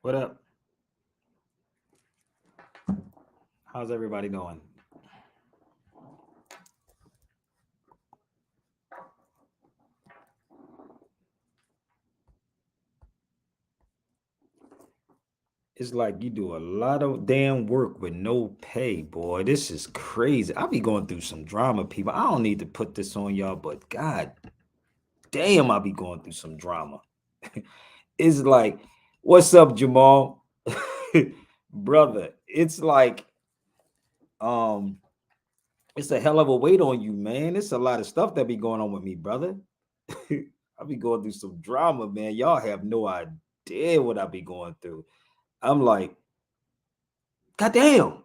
What up? How's everybody doing? It's like you do a lot of damn work with no pay, boy. This is crazy. I be going through some drama, people. I don't need to put this on y'all, but god damn, I be going through some drama. It's like, what's up, Jamal? Brother, it's like um it's a hell of a weight on you, man. It's a lot of stuff that be going on with me, brother. I be going through some drama, man. Y'all have no idea what I be going through. I'm like, God damn,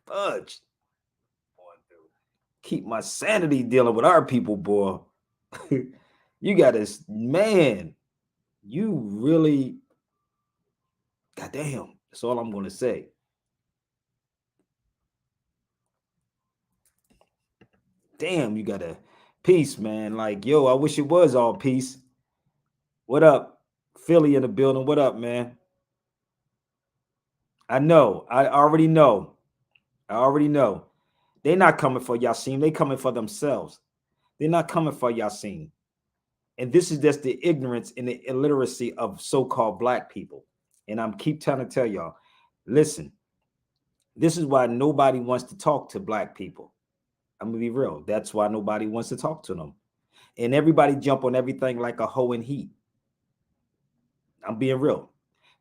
fudge. Keep my sanity dealing with our people, boy. You got this, man. You really, God damn. That's all I'm gonna say. Damn, you got a peace, man. Like, yo, I wish it was all peace. What up? Philly in the building. What up, man? I know. I already know. I already know. They're not coming for Yasiin. They coming for themselves. They're not coming for Yasiin. And this is just the ignorance and the illiteracy of so-called black people. And I'm keep trying to tell y'all, listen, this is why nobody wants to talk to black people. I'm gonna be real. That's why nobody wants to talk to them. And everybody jump on everything like a hoe in heat. I'm being real.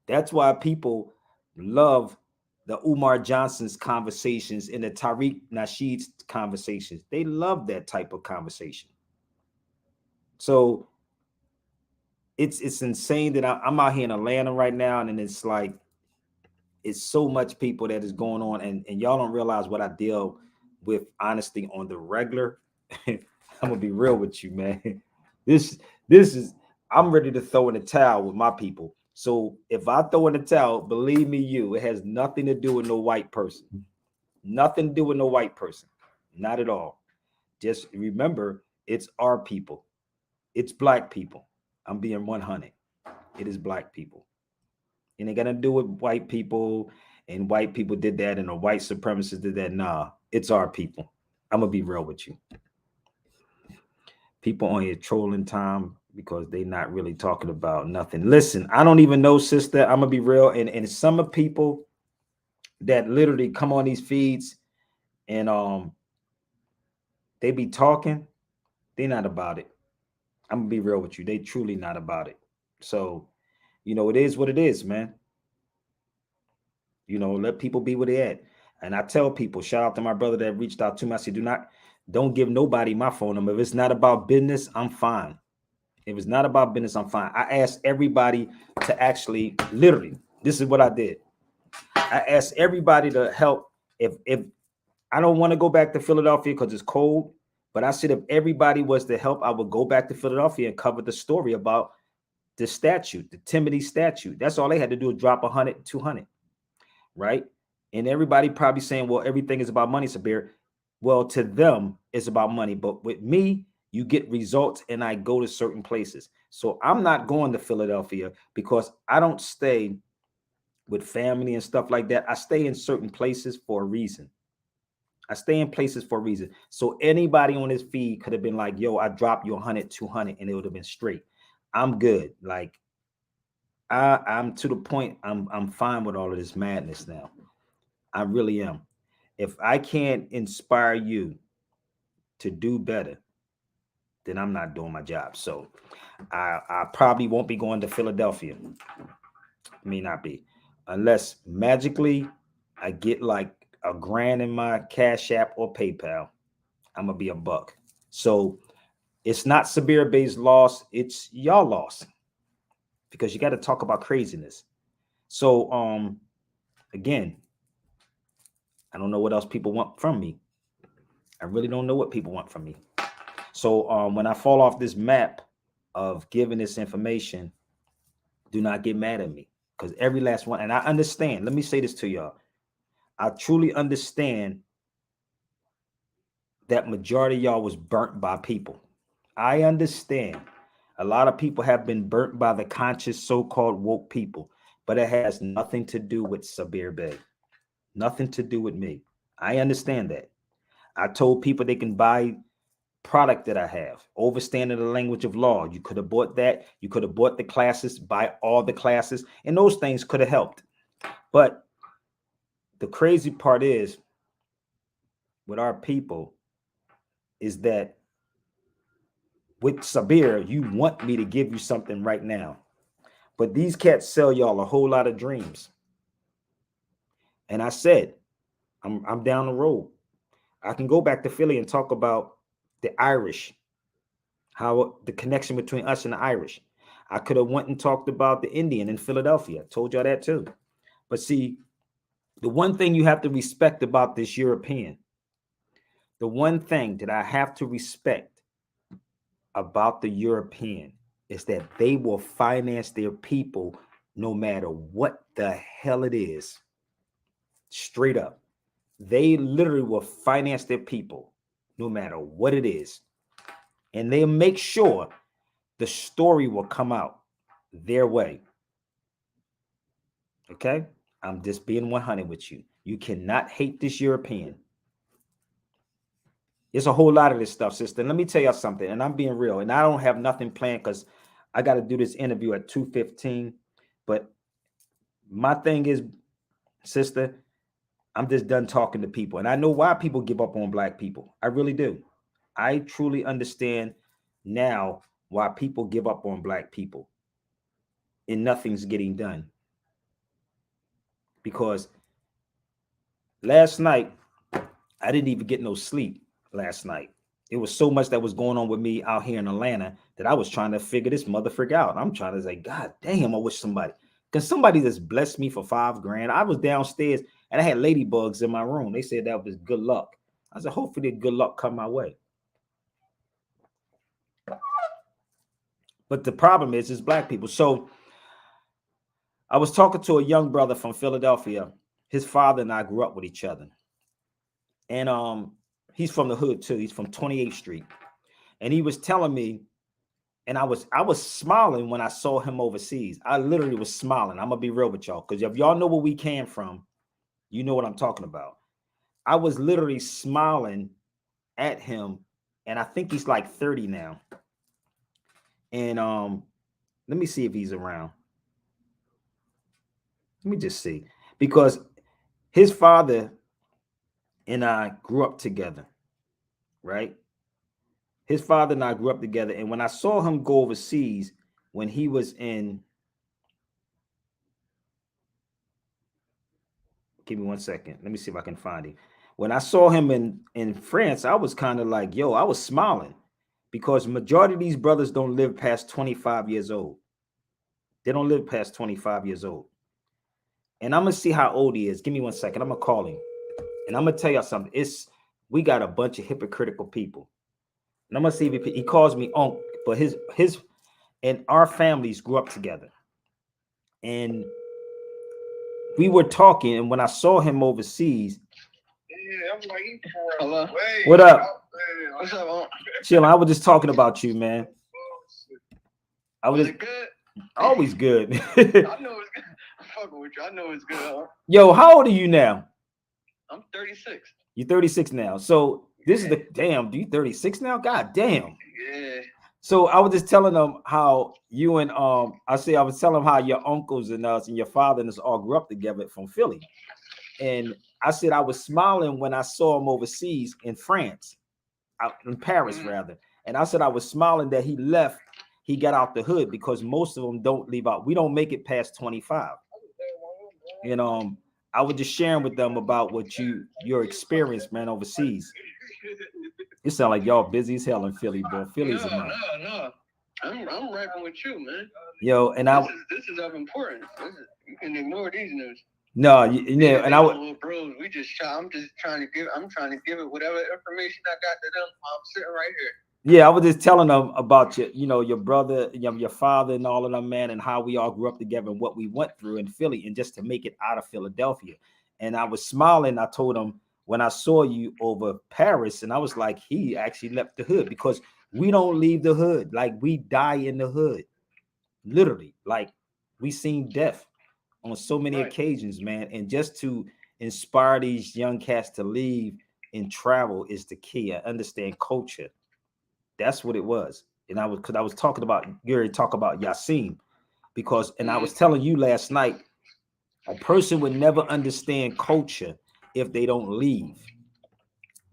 That's why people love the Umar Johnson's conversations and the Tariq Nasheed's conversations. They love that type of conversation. So it's insane that I'm out here in Atlanta right now, and it's like it's so much people that is going on, and y'all don't realize what I deal with honesty on the regular. I'm gonna be real with you, man. This this is I'm ready to throw in the towel with my people. So if I throw in the towel, believe me, it has nothing to do with no white person. Nothing to do with no white person. Not at all. Just remember, it's our people. It's black people. I'm being 100. It is black people. And they got to do with white people, and white people did that, and the white supremacists did that. Nah, it's our people. I'm gonna be real with you. People on here trolling time because they not really talking about nothing. Listen, I don't even know, sister. I'm gonna be real, and some of people that literally come on these feeds and they be talking, they not about it. I'm gonna be real with you. They truly not about it. So, it is what it is, man. Let people be where they at. And I tell people, shout out to my brother that reached out to me. I said, don't give nobody my phone number. If it's not about business, I'm fine. If it's not about business, I'm fine. I asked everybody to actually, literally, this is what I did. I asked everybody to help. If I don't want to go back to Philadelphia because it's cold, but I said if everybody was to help, I would go back to Philadelphia and cover the story about the statute, the Timothy statute. That's all they had to do is drop 100, 200, right? And everybody probably saying, well, everything is about money, Sabir. Well, to them, it's about money. But with me, you get results and I go to certain places. So I'm not going to Philadelphia because I don't stay with family and stuff like that. I stay in certain places for a reason. I stay in places for a reason. So anybody on this feed could have been like, yo, I dropped you 100, 200, and it would have been straight. I'm good. Like I'm to the point. I'm fine with all of this madness now. I really am. If I can't inspire you to do better, then I'm not doing my job. So I probably won't be going to Philadelphia. May not be. Unless magically I get like a grand in my Cash App or PayPal, I'm gonna be a buck. So it's not Sabir Bay's loss, it's y'all loss. Because you got to talk about craziness. So again, I don't know what else people want from me. I really don't know what people want from me. So when I fall off this map of giving this information, do not get mad at me because every last one, and I understand. Let me say this to y'all. I truly understand that majority of y'all was burnt by people. I understand. A lot of people have been burnt by the conscious so-called woke people. but it has nothing to do with Sabir Bey. Nothing to do with me. I understand that. I told people they can buy product that I have, overstanding the language of law. You could have bought that. You could have bought the classes, buy all the classes, and those things could have helped. But the crazy part is with our people is that with Sabir, you want me to give you something right now. But these cats sell y'all a whole lot of dreams. And I said, I'm down the road. I can go back to Philly and talk about the Irish, how the connection between us and the Irish. I could have went and talked about the Indian in Philadelphia. Told y'all that too. But see, the one thing you have to respect about this European, the one thing that I have to respect about the European is that they will finance their people no matter what the hell it is. Straight up. They literally will finance their people no matter what it is. And they'll make sure the story will come out their way. Okay? I'm just being 100 with you. You cannot hate this European. It's a whole lot of this stuff, sister. And let me tell you something, and I'm being real, and I don't have nothing planned because I got to do this interview at 2:15. But my thing is, sister, I'm just done talking to people. And I know why people give up on black people. I really do. I truly understand now why people give up on black people and nothing's getting done. Because last night, I didn't even get no sleep last night. It was so much that was going on with me out here in Atlanta that I was trying to figure this motherfucker out. I'm trying to say, God damn, I wish somebody, can somebody just bless me for $5,000? I was downstairs and I had ladybugs in my room. They said that was good luck. I said, hopefully good luck come my way. But the problem is black people. So I was talking to a young brother from Philadelphia. His father and I grew up with each other. And he's from the hood too. He's from 28th Street. And he was telling me, and I was smiling when I saw him overseas. I literally was smiling. I'm gonna be real with y'all, because if y'all know where we came from, you know what I'm talking about. I was literally smiling at him, and I think he's like 30 now. And let me see if he's around. Let me just see, because his father and I grew up together, right? His father and I grew up together. And when I saw him go overseas, when he was in, give me 1 second. Let me see if I can find him. When I saw him in France, I was kind of like, yo, I was smiling, because majority of these brothers don't live past 25 years old. They don't live past 25 years old. And I'm going to see how old he is. Give me 1 second. I'm going to call him. And I'm going to tell y'all something. We got a bunch of hypocritical people. And I'm going to see if he calls me uncle, but his and our families grew up together. And we were talking, and when I saw him overseas, I'm like, hello. What up? What's up? Chill. I was just talking about you, man. I was just, good. Always good. I know it's good. I'm fucking with you. I know it's good. Huh? Yo, how old are you now? I'm 36. You're 36 now. So this is the damn. Do you 36 now? God damn. Yeah. So I was just telling them how you and I was telling them how your uncles and us and your father and us all grew up together from Philly. And I said I was smiling when I saw him overseas in France, out in Paris rather. And I said I was smiling that he left, he got out the hood, because most of them don't leave out. We don't make it past 25. And I was just sharing with them about what your experience, man, overseas. It sound like y'all busy as hell in Philly, bro. Philly's no. I'm rapping with you, man. Yo, and this is of importance. You can ignore these news. No, and I would. Bros, I'm trying to give it whatever information I got to them. I'm sitting right here. Yeah, I was just telling them about your brother, your father, and all of them, man, and how we all grew up together and what we went through in Philly, and just to make it out of Philadelphia. And I was smiling. I told him when I saw you over Paris, and I was like, he actually left the hood, because we don't leave the hood. Like, we die in the hood, literally. Like, we seen death on so many occasions, man. And just to inspire these young cats to leave and travel is the key. I understand culture. That's what it was. And I was talking about Gary, talk about Yasiin, because and I was telling you last night, a person would never understand culture if they don't leave,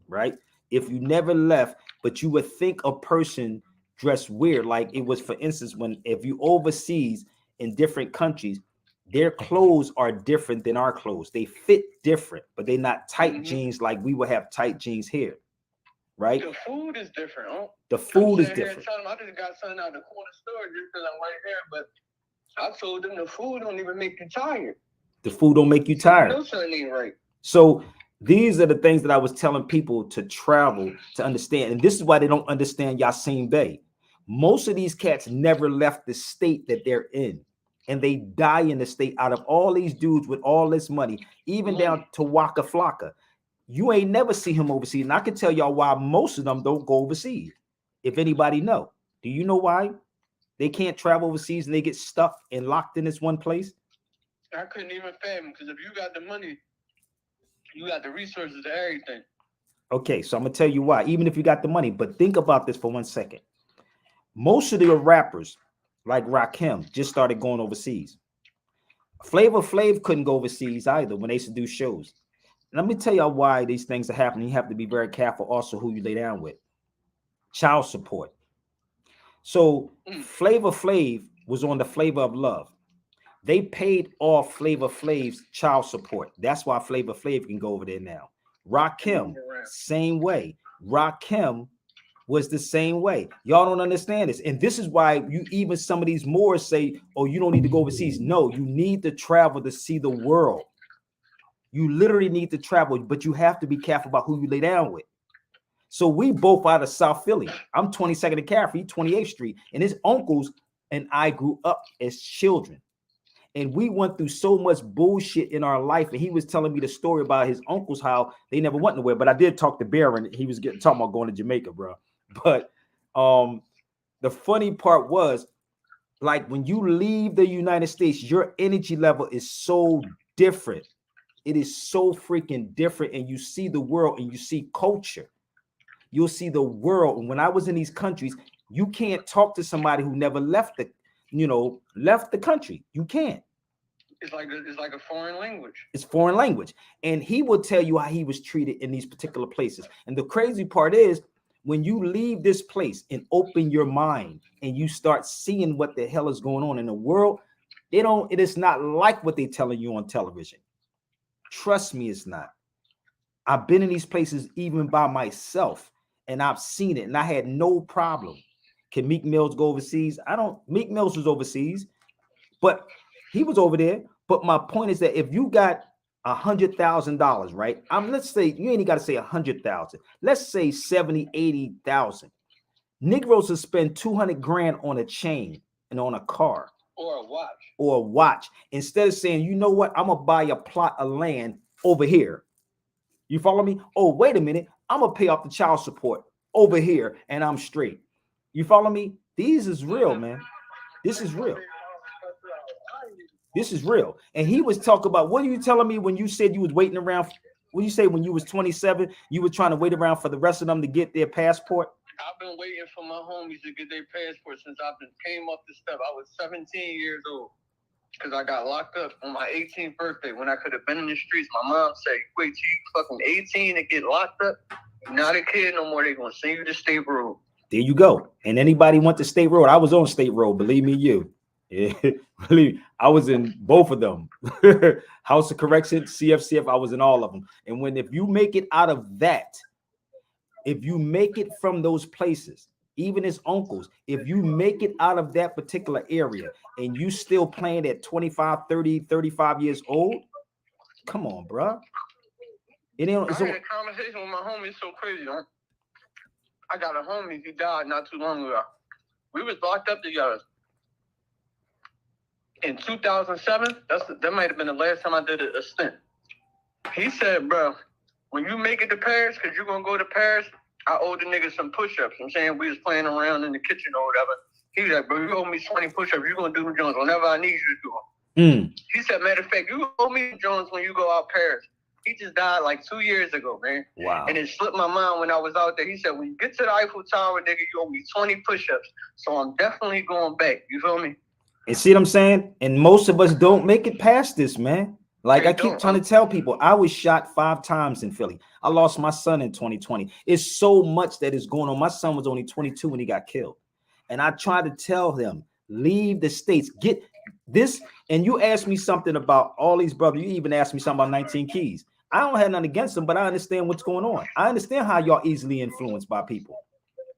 right? If you never left, but you would think a person dressed weird, like it was, for instance, when if you overseas in different countries, their clothes are different than our clothes. They fit different, but they're not tight jeans like we would have tight jeans here, right? The food is different. Huh? The food is different. I just got something out of the corner store just because I'm right there, but I told them the food don't even make you tired. The food don't make you tired. No, something ain't right. So these are the things that I was telling people to travel to understand. And this is why they don't understand Yasiin Bey. Most of these cats never left the state that they're in. And they die in the state. Out of all these dudes with all this money, even down to Waka Flocka, you ain't never see him overseas. And I can tell y'all why most of them don't go overseas. If anybody know. Do you know why they can't travel overseas and they get stuck and locked in this one place? I couldn't even fathom, because if you got the money, you got the resources to everything. Okay, so I'm gonna tell you why. Even if you got the money, but think about this for 1 second. Most of the rappers, like Rakim, just started going overseas. Flavor Flav couldn't go overseas either when they used to do shows. Let me tell y'all why these things are happening. You have to be very careful also who you lay down with. Child support. So Flavor Flav was on the Flavor of Love. They paid off Flavor Flav's child support. That's why Flavor Flav can go over there now. Rakim, same way. Rakim was the same way. Y'all don't understand this. And this is why you even some of these Moors say, oh, you don't need to go overseas. No, you need to travel to see the world. You literally need to travel, but you have to be careful about who you lay down with. So we both out of South Philly. I'm 22nd and Caffrey, 28th Street. And his uncles and I grew up as children. And we went through so much bullshit in our life. And he was telling me the story about his uncles, how they never went nowhere. But I did talk to Baron. He was talking about going to Jamaica, bro. But the funny part was, like, when you leave the United States, your energy level is so different. It is so freaking different. And you see the world and you see culture. You'll see the world. And when I was in these countries, you can't talk to somebody who never left the country. You can't. It's like a foreign language. It's foreign language. And he will tell you how he was treated in these particular places. And the crazy part is, when you leave this place and open your mind and you start seeing what the hell is going on in the world, it is not like what they're telling you on television. Trust me, it's not. I've been in these places even by myself, and I've seen it, and I had no problem. Can Meek Mills go overseas? Meek Mills was overseas, but he was over there. But my point is that if you got $100,000, right? Let's say you ain't got to say 100,000. Let's say 70, 80,000. Negroes will spend 200 grand on a chain and on a car or a watch instead of saying, you know what, I'm gonna buy a plot of land over here. You follow me? Oh, wait a minute, I'm gonna pay off the child support over here and I'm straight. You follow me? These is real, man. This is real. This is real. And he was talking about, what are you telling me when you said you was waiting around? What do you say when you was 27, you were trying to wait around for the rest of them to get their passport? I've been waiting for my homies to get their passport since came up the step. I was 17 years old because I got locked up on my 18th birthday when I could have been in the streets. My mom said, wait till you fucking 18 to get locked up. You're not a kid no more. They're going to send you to State Road. There you go. And anybody went to State Road? I was on State Road, believe me, you. Yeah, believe me, I was in both of them. House of Correction, CFCF, I was in all of them. And if you make it out of that, if you make it from those places, even his uncles, if you make it out of that particular area and you still playing at 25, 30, 35 years old, come on, bro. I had a conversation with my homie. It's so crazy, huh? I got a homie, he died not too long ago. We was locked up together. In 2007, that might have been the last time I did a stint. He said, bro, when you make it to Paris, because you're going to go to Paris, I owe the niggas some push-ups. I'm saying we was playing around in the kitchen or whatever. He was like, bro, you owe me 20 push-ups. You're going to do the Jones whenever I need you to do them. He said, matter of fact, you owe me Jones when you go out Paris. He just died like 2 years ago, man. Wow. And it slipped my mind when I was out there. He said, when you get to the Eiffel Tower, nigga, you owe me 20 push-ups. So I'm definitely going back. You feel me? And see what I'm saying? And most of us don't make it past this, man. Like I keep trying to tell people, I was shot 5 times in Philly. I lost my son in 2020. It's so much that is going on. My son was only 22 when he got killed. And I tried to tell them, leave the States, get this. And you asked me something about all these brothers. You even asked me something about 19 Keys. I don't have nothing against them, but I understand what's going on. I understand how y'all easily influenced by people.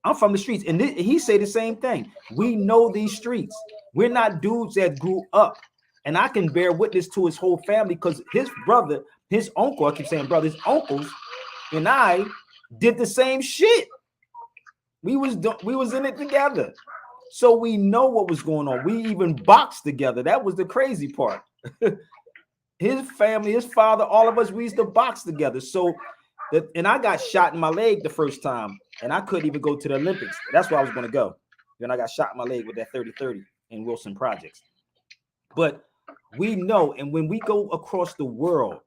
I'm from the streets. And he said the same thing. We know these streets. We're not dudes that grew up. And I can bear witness to his whole family because his brother, his uncle, I keep saying brother, his uncles and I did the same shit. We was in it together. So we know what was going on. We even boxed together. That was the crazy part. His family, his father, all of us, we used to box together. So, and I got shot in my leg the first time, and I couldn't even go to the Olympics. That's where I was going to go. Then I got shot in my leg with that 30-30 in Wilson Projects. But we know, and when we go across the world,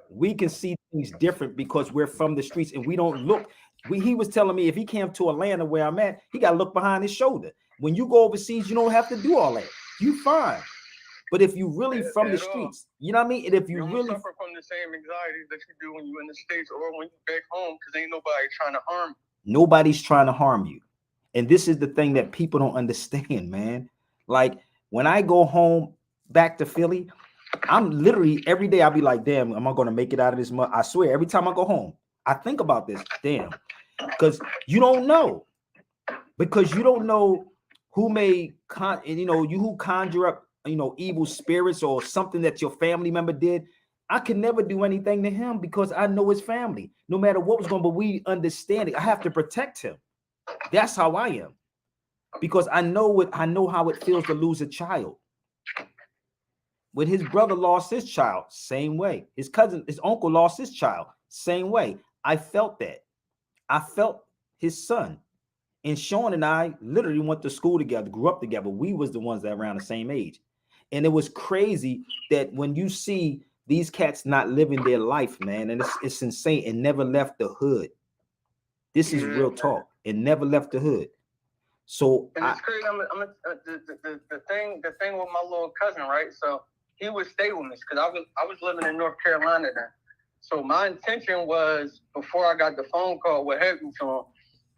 we can see things different because we're from the streets and we don't look. He was telling me if he came to Atlanta where I'm at, he got to look behind his shoulder. When you go overseas, you don't have to do all that. You fine. But if you really from the streets, you know what I mean? And if you really suffer from the same anxieties that you do when you're in the States or when you're back home, because ain't nobody trying to harm you. Nobody's trying to harm you. And this is the thing that people don't understand, man. Like when I go home back to Philly, I'm literally every day I'll be like, damn, am I going to make it out of this month? I swear, every time I go home, I think about this. Damn. Because you don't know. Because you don't know who may who conjure up, evil spirits or something that your family member did. I can never do anything to him because I know his family, no matter what was going on, but we understand it. I have to protect him. That's how I am. Because I know how it feels to lose a child. When his brother lost his child, same way. His uncle lost his child, same way. I felt that. I felt his son. And Sean and I literally went to school together, grew up together. We was the ones that around the same age. And it was crazy that when you see these cats not living their life, man, and it's insane. It never left the hood. This is real talk. It never left the hood. So and it's crazy. The thing with my little cousin, right? So he would stay with me because I was living in North Carolina then. So my intention was before I got the phone call, what happened to him,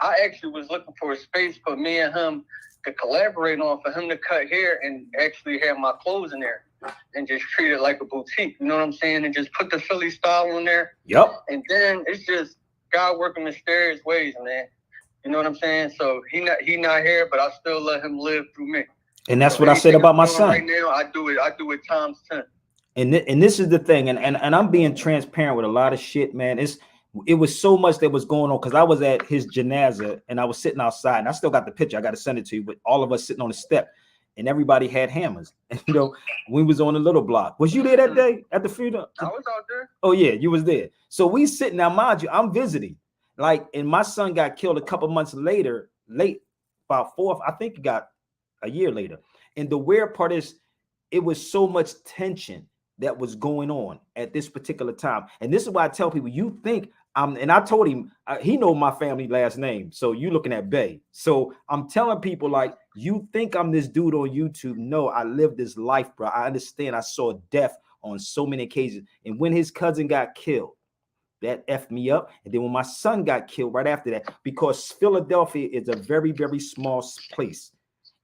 I actually was looking for a space for me and him to collaborate on, for him to cut hair and actually have my clothes in there and just treat it like a boutique. You know what I'm saying? And just put the Philly style in there. Yep. And then it's just God working mysterious ways, man. You know what I'm saying? So he not here, but I still let him live through me. And that's what I said about my son. Right now, I do it times 10. And this is the thing, and I'm being transparent with a lot of shit, man. It was so much that was going on because I was at his janaza and I was sitting outside, and I still got the picture. I got to send it to you, but all of us sitting on the step, and everybody had hammers. And we was on the little block. Was you there that day at the funeral? I was out there. Oh yeah, you was there. So we sitting now, mind you, I'm visiting. Like, and my son got killed a couple months later, about 4th, I think he got a year later. And the weird part is, it was so much tension that was going on at this particular time. And this is why I tell people, you think and I told him, he know my family last name. So you looking at Bay. So I'm telling people, like, you think I'm this dude on YouTube. No, I lived this life, bro. I understand. I saw death on so many occasions. And when his cousin got killed, that effed me up. And then when my son got killed right after that, because Philadelphia is a very, very small place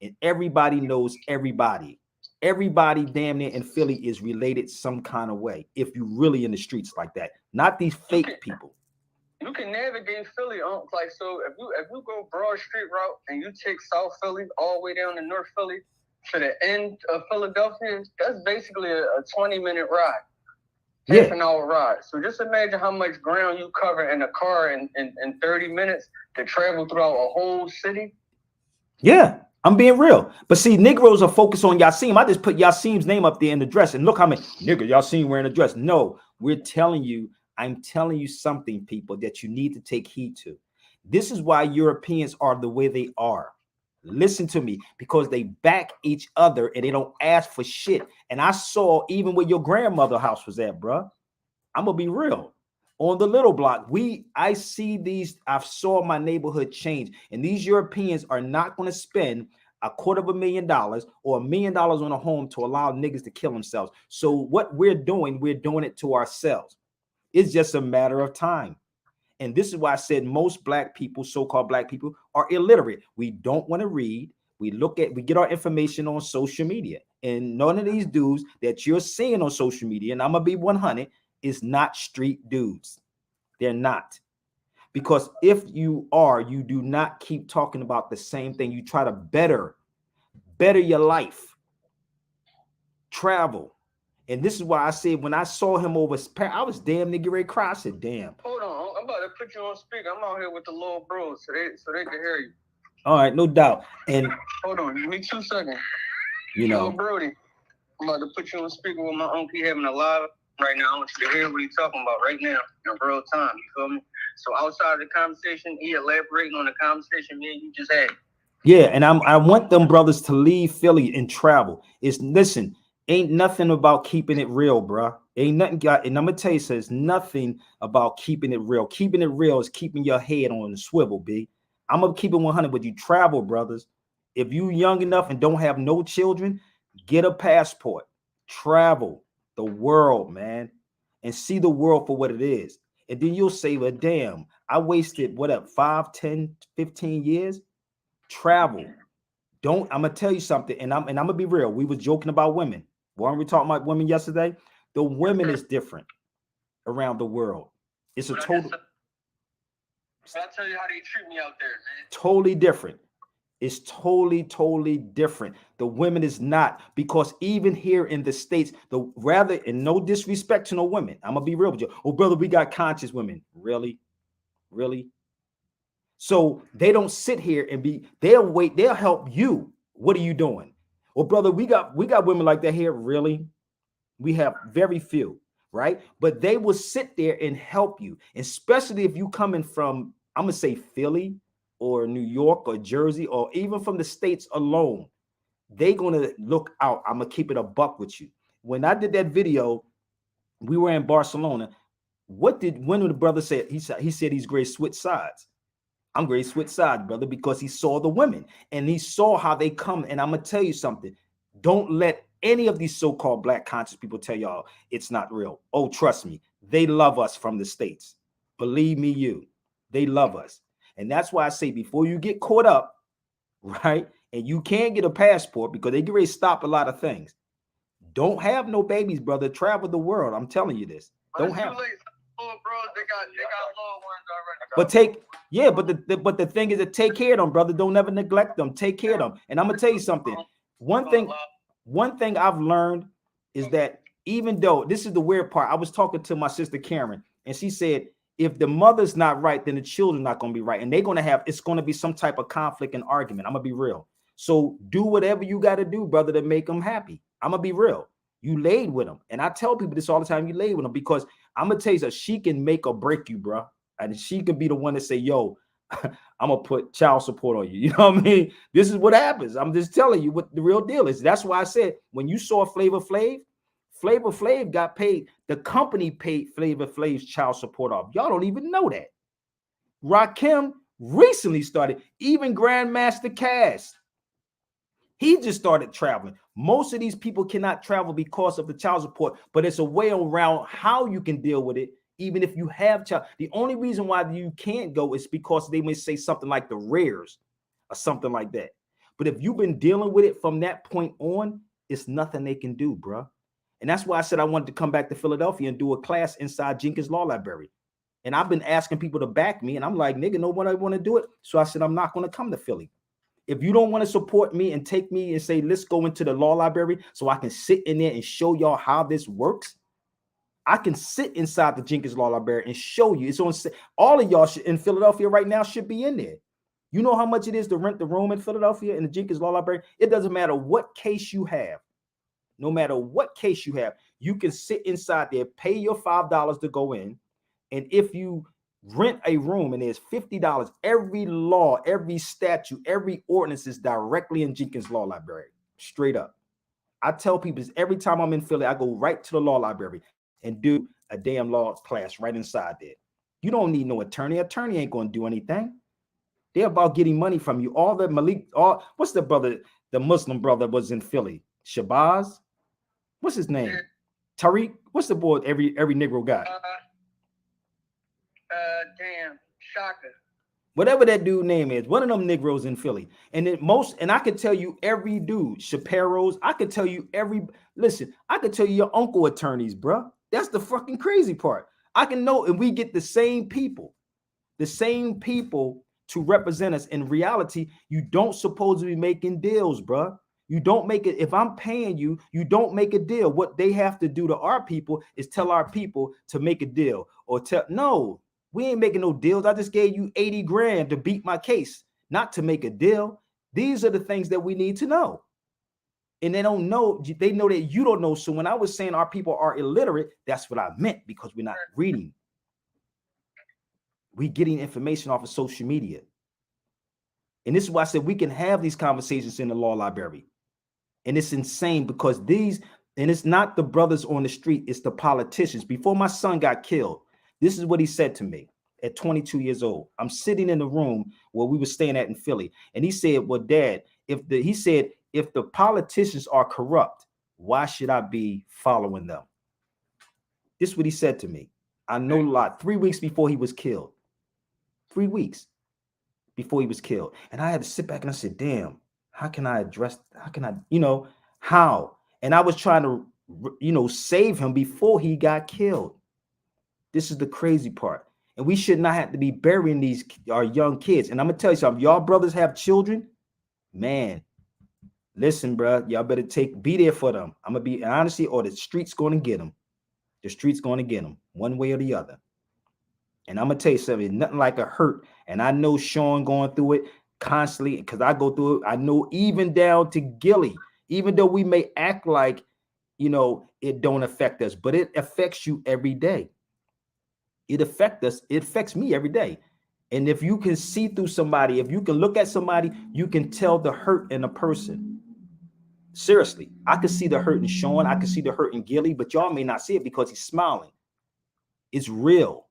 and everybody knows everybody. Everybody damn near in Philly is related some kind of way. If you really in the streets like that, not these fake people. You can navigate Philly on like, so if you go Broad Street route and you take South Philly all the way down to North Philly to the end of Philadelphia, that's basically a 20-minute ride. Half an hour ride. So just imagine how much ground you cover in a car in 30 minutes to travel throughout a whole city. Yeah, I'm being real. But see, Negroes are focused on Yasiin. I just put Yasiin's name up there in the dress. And look how many nigga Yasiin wearing a dress. No, I'm telling you something, people, that you need to take heed to. This is why Europeans are the way they are. Listen to me, because they back each other and they don't ask for shit. And I saw even where your grandmother house was at, bro. I'm gonna be real. On the little block, I see these. I saw my neighborhood change, and these Europeans are not going to spend $250,000 or $1 million on a home to allow niggas to kill themselves. So what we're doing it to ourselves. It's just a matter of time. And this is why I said most black people, so-called black people, are illiterate. We don't want to read. We get our information on social media. And none of these dudes that you're seeing on social media, and I'm gonna be 100, is not street dudes. They're not. Because if you are, you do not keep talking about the same thing. You try to better your life, travel. And this is why I said when I saw him over, I was damn nigga ready to cry. I said, damn. Hold on, I'm about to put you on speaker. I'm out here with the little bros so they can hear you. All right, no doubt. And hold on, give me 2 seconds. You know, Brody, I'm about to put you on speaker with my uncle. He having a live right now. I want you to hear what he's talking about right now in real time. You feel me? So outside of the conversation, he elaborating on the conversation me and you just had. Yeah, and I want them brothers to leave Philly and travel. Listen, ain't nothing about keeping it real, bro. Ain't nothing got, and I'm gonna tell you, so it's nothing about keeping it real. Keeping it real is keeping your head on the swivel, B. I'm gonna keep it 100 with you. Travel, brothers. If you young enough and don't have no children, get a passport. Travel the world, man, and see the world for what it is. And then you'll say, well, damn, I wasted 5, 10, 15 years. Travel. I'm gonna tell you something, and I'm gonna be real. We was joking about women. Weren't we talking about women yesterday? The women is different around the world. It's a total. I'll tell you how they treat me out there, man. Totally different. It's totally different. The women is not, because even here in the States, and no disrespect to no women, I'm gonna be real with you. Oh, brother, we got conscious women. Really? So they don't sit here and they'll wait, they'll help you. What are you doing? Well, brother, we got women like that here. Really? We have very few, right? But they will sit there and help you, especially if you coming from, I'm gonna say Philly or New York or Jersey, or even from the States alone. They gonna look out. I'm gonna keep it a buck with you. When I did that video, we were in Barcelona. When the brother said, he said he's great switch sides. I'm great switch sides, brother, because he saw the women and he saw how they come. And I'm gonna tell you something. Don't let any of these so-called black conscious people tell y'all it's not real. Oh, trust me, they love us from the States. Believe me, they love us. And that's why I say, before you get caught up, right, and you can't get a passport because they get ready to stop a lot of things. Don't have no babies, brother. Travel the world. I'm telling you this. Don't have. Too late. Oh, bro, they got little ones already. But the thing is to take care of them, brother. Don't ever neglect them. Take care of them. And I'm gonna tell you something. One thing I've learned is that, even though this is the weird part, I was talking to my sister Karen, and she said, if the mother's not right, then the children not gonna be right, and it's gonna be some type of conflict and argument. I'm gonna be real. So do whatever you got to do, brother, to make them happy. I'm gonna be real. You laid with them, and I tell people this all the time. You laid with them, because I'm gonna tell you, so she can make or break you, bro. And she could be the one to say, yo, I'm gonna put child support on you. You know what I mean? This is what happens. I'm just telling you what the real deal is. That's why I said, when you saw Flavor Flav got paid. The company paid Flavor Flav's child support off. Y'all don't even know that. Rakim recently started. Even Grandmaster Cass, he just started traveling. Most of these people cannot travel because of the child support, but it's a way around how you can deal with it. Even if you have child, the only reason why you can't go is because they may say something like the rares or something like that. But if you've been dealing with it from that point on, it's nothing they can do, bro. And that's why I said I wanted to come back to Philadelphia and do a class inside Jenkins Law Library. And I've been asking people to back me, and I'm like, nigga, nobody want to do it. So I said, I'm not going to come to Philly. If you don't want to support me and take me and say, let's go into the law library so I can sit in there and show y'all how this works, I can sit inside the Jenkins Law Library and show you. It's on. All of y'all in Philadelphia right now should be in there. You know how much it is to rent the room in Philadelphia in the Jenkins Law Library? It doesn't matter what case you have. No matter what case you have, you can sit inside there, pay your $5 to go in. And if you Rent a room and there's $50. Every law, every statute, every ordinance is directly in Jenkins Law Library. Straight up. I tell people this every time I'm in Philly, I go right to the law library and do a damn law class right inside there. You don't need no attorney. Attorney ain't going to do anything. They're about getting money from you. All the Malik, all what's the brother, the Muslim brother was in Philly? Shabazz? What's his name? Tariq? What's the boy every Negro got? Damn, Shaka. Whatever that dude name is, one of them Negroes in Philly. And and I could tell you every dude, Shapiro's, I could tell you I could tell you your uncle attorneys, bro. That's the fucking crazy part. I can know, and we get the same people to represent us. In reality, you don't supposed to be making deals, bro. You don't make it. If I'm paying you, you don't make a deal. What they have to do to our people is tell our people to make a deal or no, we ain't making no deals. I just gave you 80 grand to beat my case, not to make a deal. These are the things that we need to know. And they don't know. They know that you don't know. So when I was saying our people are illiterate, that's what I meant, because we're not reading. We're getting information off of social media. And this is why I said we can have these conversations in the law library. And it's insane because and it's not the brothers on the street, it's the politicians. Before my son got killed, this is what he said to me at 22 years old. I'm sitting in the room where we were staying at in Philly. And he said, well, Dad, if the politicians are corrupt, why should I be following them? This is what he said to me. I know a lot. 3 weeks before he was killed. 3 weeks before he was killed. And I had to sit back and I said, damn, how can I, how? And I was trying to, save him before he got killed. This is the crazy part. And we should not have to be burying our young kids. And I'm going to tell you something. Y'all brothers have children, man, listen, bro, y'all better be there for them. I'm going to be honestly, or the street's going to get them. The street's going to get them one way or the other. And I'm going to tell you something, nothing like a hurt. And I know Sean going through it constantly because I go through it. I know even down to Gilly, even though we may act like, it don't affect us, but it affects you every day. It affects us. It affects me every day. And if you can see through somebody, if you can look at somebody, you can tell the hurt in a person. Seriously, I can see the hurt in Sean. I can see the hurt in Gilly, but y'all may not see it because he's smiling. It's real.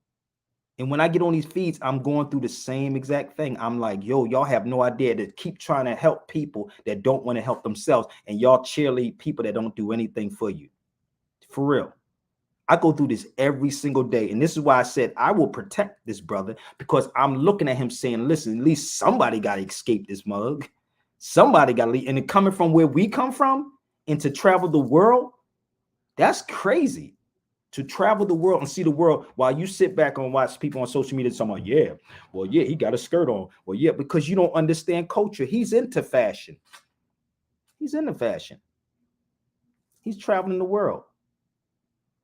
And when I get on these feeds, I'm going through the same exact thing. I'm like, yo, y'all have no idea to keep trying to help people that don't want to help themselves. And y'all cheerlead people that don't do anything for you. For real. I go through this every single day. And this is why I said I will protect this brother, because I'm looking at him saying, listen, at least somebody got to escape this mug. Somebody got to leave. And coming from where we come from and to travel the world, that's crazy. To travel the world and see the world while you sit back and watch people on social media talking about, he got a skirt on. Well, yeah, because you don't understand culture. He's into fashion. He's into fashion. He's traveling the world.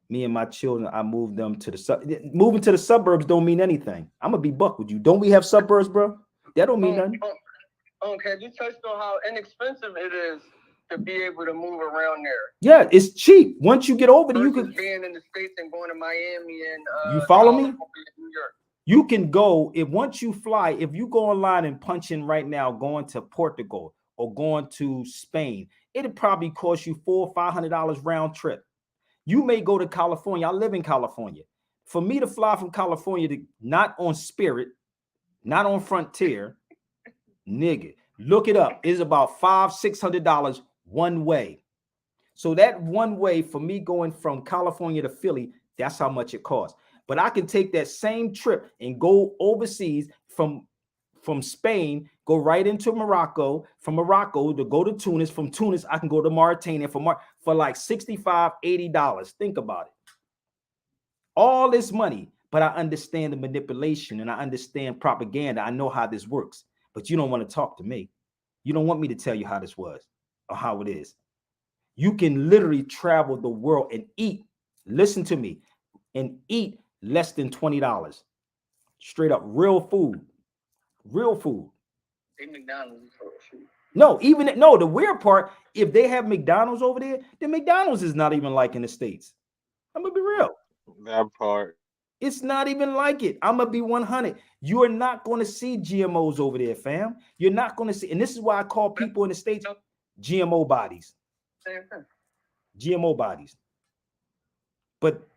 Me and my children, I moved them to moving to the suburbs don't mean anything. I'm gonna be buck with you. Don't we have suburbs, bro? That don't mean nothing. Okay, you touched on how inexpensive it is to be able to move around there. Yeah, it's cheap. Once you get over there, you can being in the States and going to Miami and you follow me? New York. You can go once you fly, if you go online and punch in right now, going to Portugal or going to Spain, it'll probably cost you $400 or $500 round trip. You may go to California. I live in California. For me to fly from California to not on Spirit, not on Frontier, nigga, look it up. It's about $500-$600 one way. So that one way for me going from California to Philly, that's how much it costs. But I can take that same trip and go overseas from Spain, go right into Morocco, from Morocco to go to Tunis, from Tunis, I can go to Mauritania for like $65-$80. Think about it. All this money, but I understand the manipulation and I understand propaganda. I know how this works, but you don't want to talk to me. You don't want me to tell you how this was or how it is. You can literally travel the world and eat, listen to me, and eat less than $20. Straight up, real food. Real food. No, the weird part, if they have McDonald's over there, then McDonald's is not even like in the States. I'm gonna be real. That part. It's not even like it. I'm gonna be 100. You are not going to see GMOs over there, fam. You're not going to see, and this is why I call people in the States GMO bodies. GMO bodies. But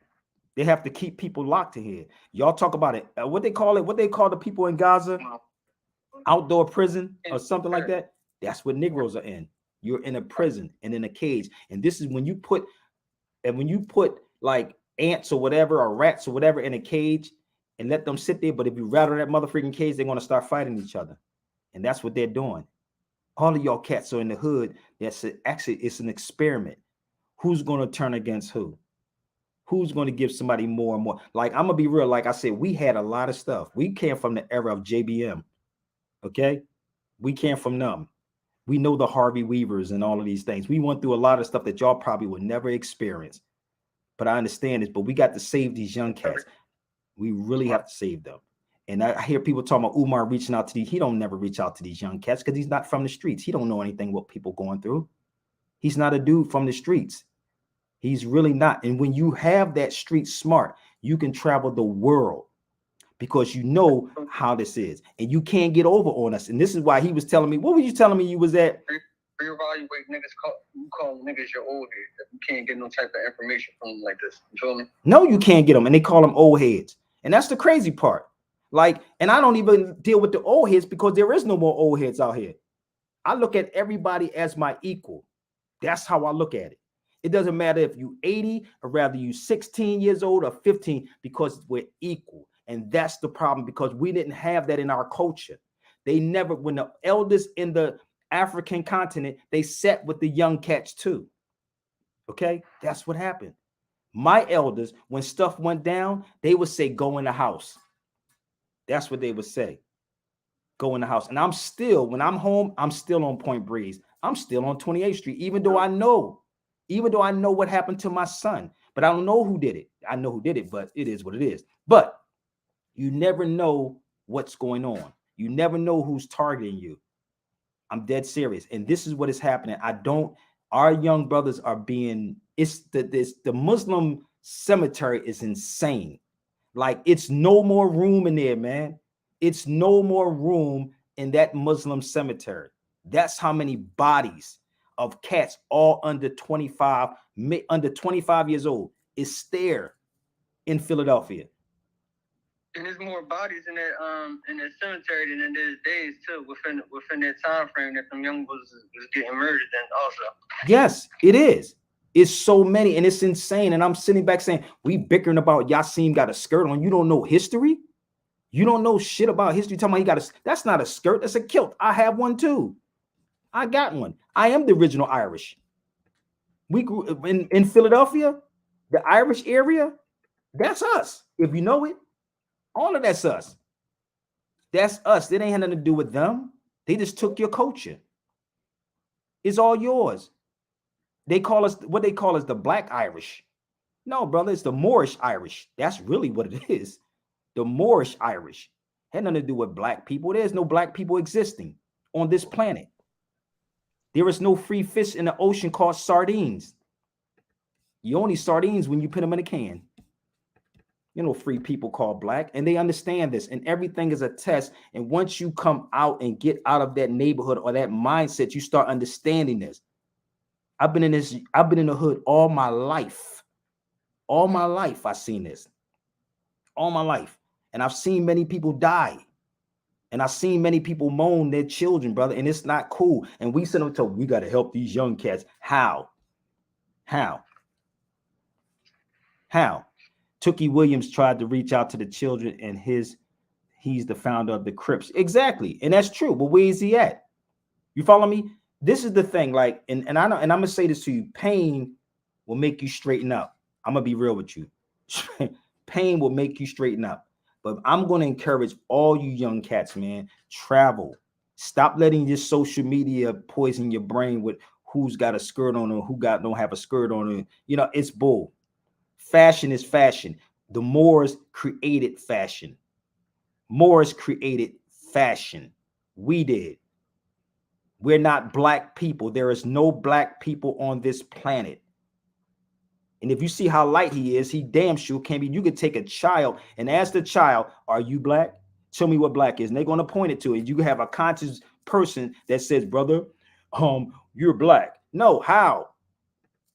they have to keep people locked in here. Y'all talk about it. What they call it? What they call the people in Gaza? Outdoor prison or something like that. That's what Negroes are in. You're in a prison and in a cage. And this is when you put like ants or whatever, or rats or whatever in a cage and let them sit there. But if you rattle that motherfucking cage, they're going to start fighting each other. And that's what they're doing. All of y'all cats are in the hood. Actually, it's an experiment. Who's going to turn against who? Who's going to give somebody more and more? Like, I'm going to be real. Like I said, we had a lot of stuff. We came from the era of JBM. Okay? We came from them. We know the Harvey Weavers and all of these things. We went through a lot of stuff that y'all probably would never experience. But I understand this. But we got to save these young cats. We really have to save them. And I hear people talking about Umar reaching out to these. He don't never reach out to these young cats because he's not from the streets. He don't know anything what people going through. He's not a dude from the streets. He's really not. And when you have that street smart, you can travel the world because you know how this is. And you can't get over on us. And this is why he was telling me, what were you telling me you was at? Reevaluate niggas, you call niggas your old heads. You can't get no type of information from them like this. You feel me? No, you can't get them. And they call them old heads. And that's the crazy part. Like, and I don't even deal with the old heads because there is no more old heads out here. I look at everybody as my equal. That's how I look at it. It doesn't matter if you 80 or rather you 16 years old or 15, because we're equal. And that's the problem, because we didn't have that in our culture. They never, when the elders in the African continent, they sat with the young cats too. Okay, that's what happened. My elders, when stuff went down, they would say, go in the house. That's what they would say. Go in the house. And I'm still, when I'm home, I'm still on Point Breeze. I'm still on 28th Street, even though I know what happened to my son, but I don't know who did it. I know who did it, but it is what it is. But you never know what's going on. You never know who's targeting you. I'm dead serious. And this is what is happening. Our young brothers are being, the Muslim cemetery is insane. Like, it's no more room in there, man. It's no more room in that Muslim cemetery. That's how many bodies of cats, all under 25 years old, is there in Philadelphia. And there's more bodies in that cemetery than there is days too, within that time frame that them young boys was getting murdered. Then also, yes, it is. It's so many, and it's insane. And I'm sitting back saying, we bickering about Yasiin got a skirt on. You don't know history. You don't know shit about history. Talking about that's not a skirt. That's a kilt. I have one too. I got one. I am the original Irish. We grew in Philadelphia, the Irish area. That's us. If you know it, all of that's us. That's us. It ain't had nothing to do with them. They just took your culture. It's all yours. They call us the Black Irish. No, brother, it's the Moorish Irish. That's really what it is. The Moorish Irish. Had nothing to do with black people. There's no black people existing on this planet. There is no free fish in the ocean called sardines. You only sardines when you put them in a can. You know, free people called black, and they understand this, and everything is a test. And once you come out and get out of that neighborhood or that mindset, you start understanding this. I've been in the hood all my life. All my life, I've seen this. All my life. And I've seen many people die. And I've seen many people moan their children, brother, and it's not cool. And we send them to, we got to help these young cats. How? Tookie Williams tried to reach out to the children, and he's the founder of the Crips. Exactly. And that's true. But where is he at? You follow me? This is the thing. Like, and I know, and I'm gonna say this to you: pain will make you straighten up. I'm gonna be real with you. Pain will make you straighten up. But I'm gonna encourage all you young cats, man. Travel. Stop letting your social media poison your brain with who's got a skirt on or who don't have a skirt on. You know, it's bull. Fashion is fashion. The Moors created fashion. Moors created fashion. We did. We're not black people. There is no black people on this planet. And if you see how light he is, he damn sure can be. You could take a child and ask the child, are you black? Show me what black is. And they're going to point it to it. You have a conscious person that says, brother, you're black. No, how?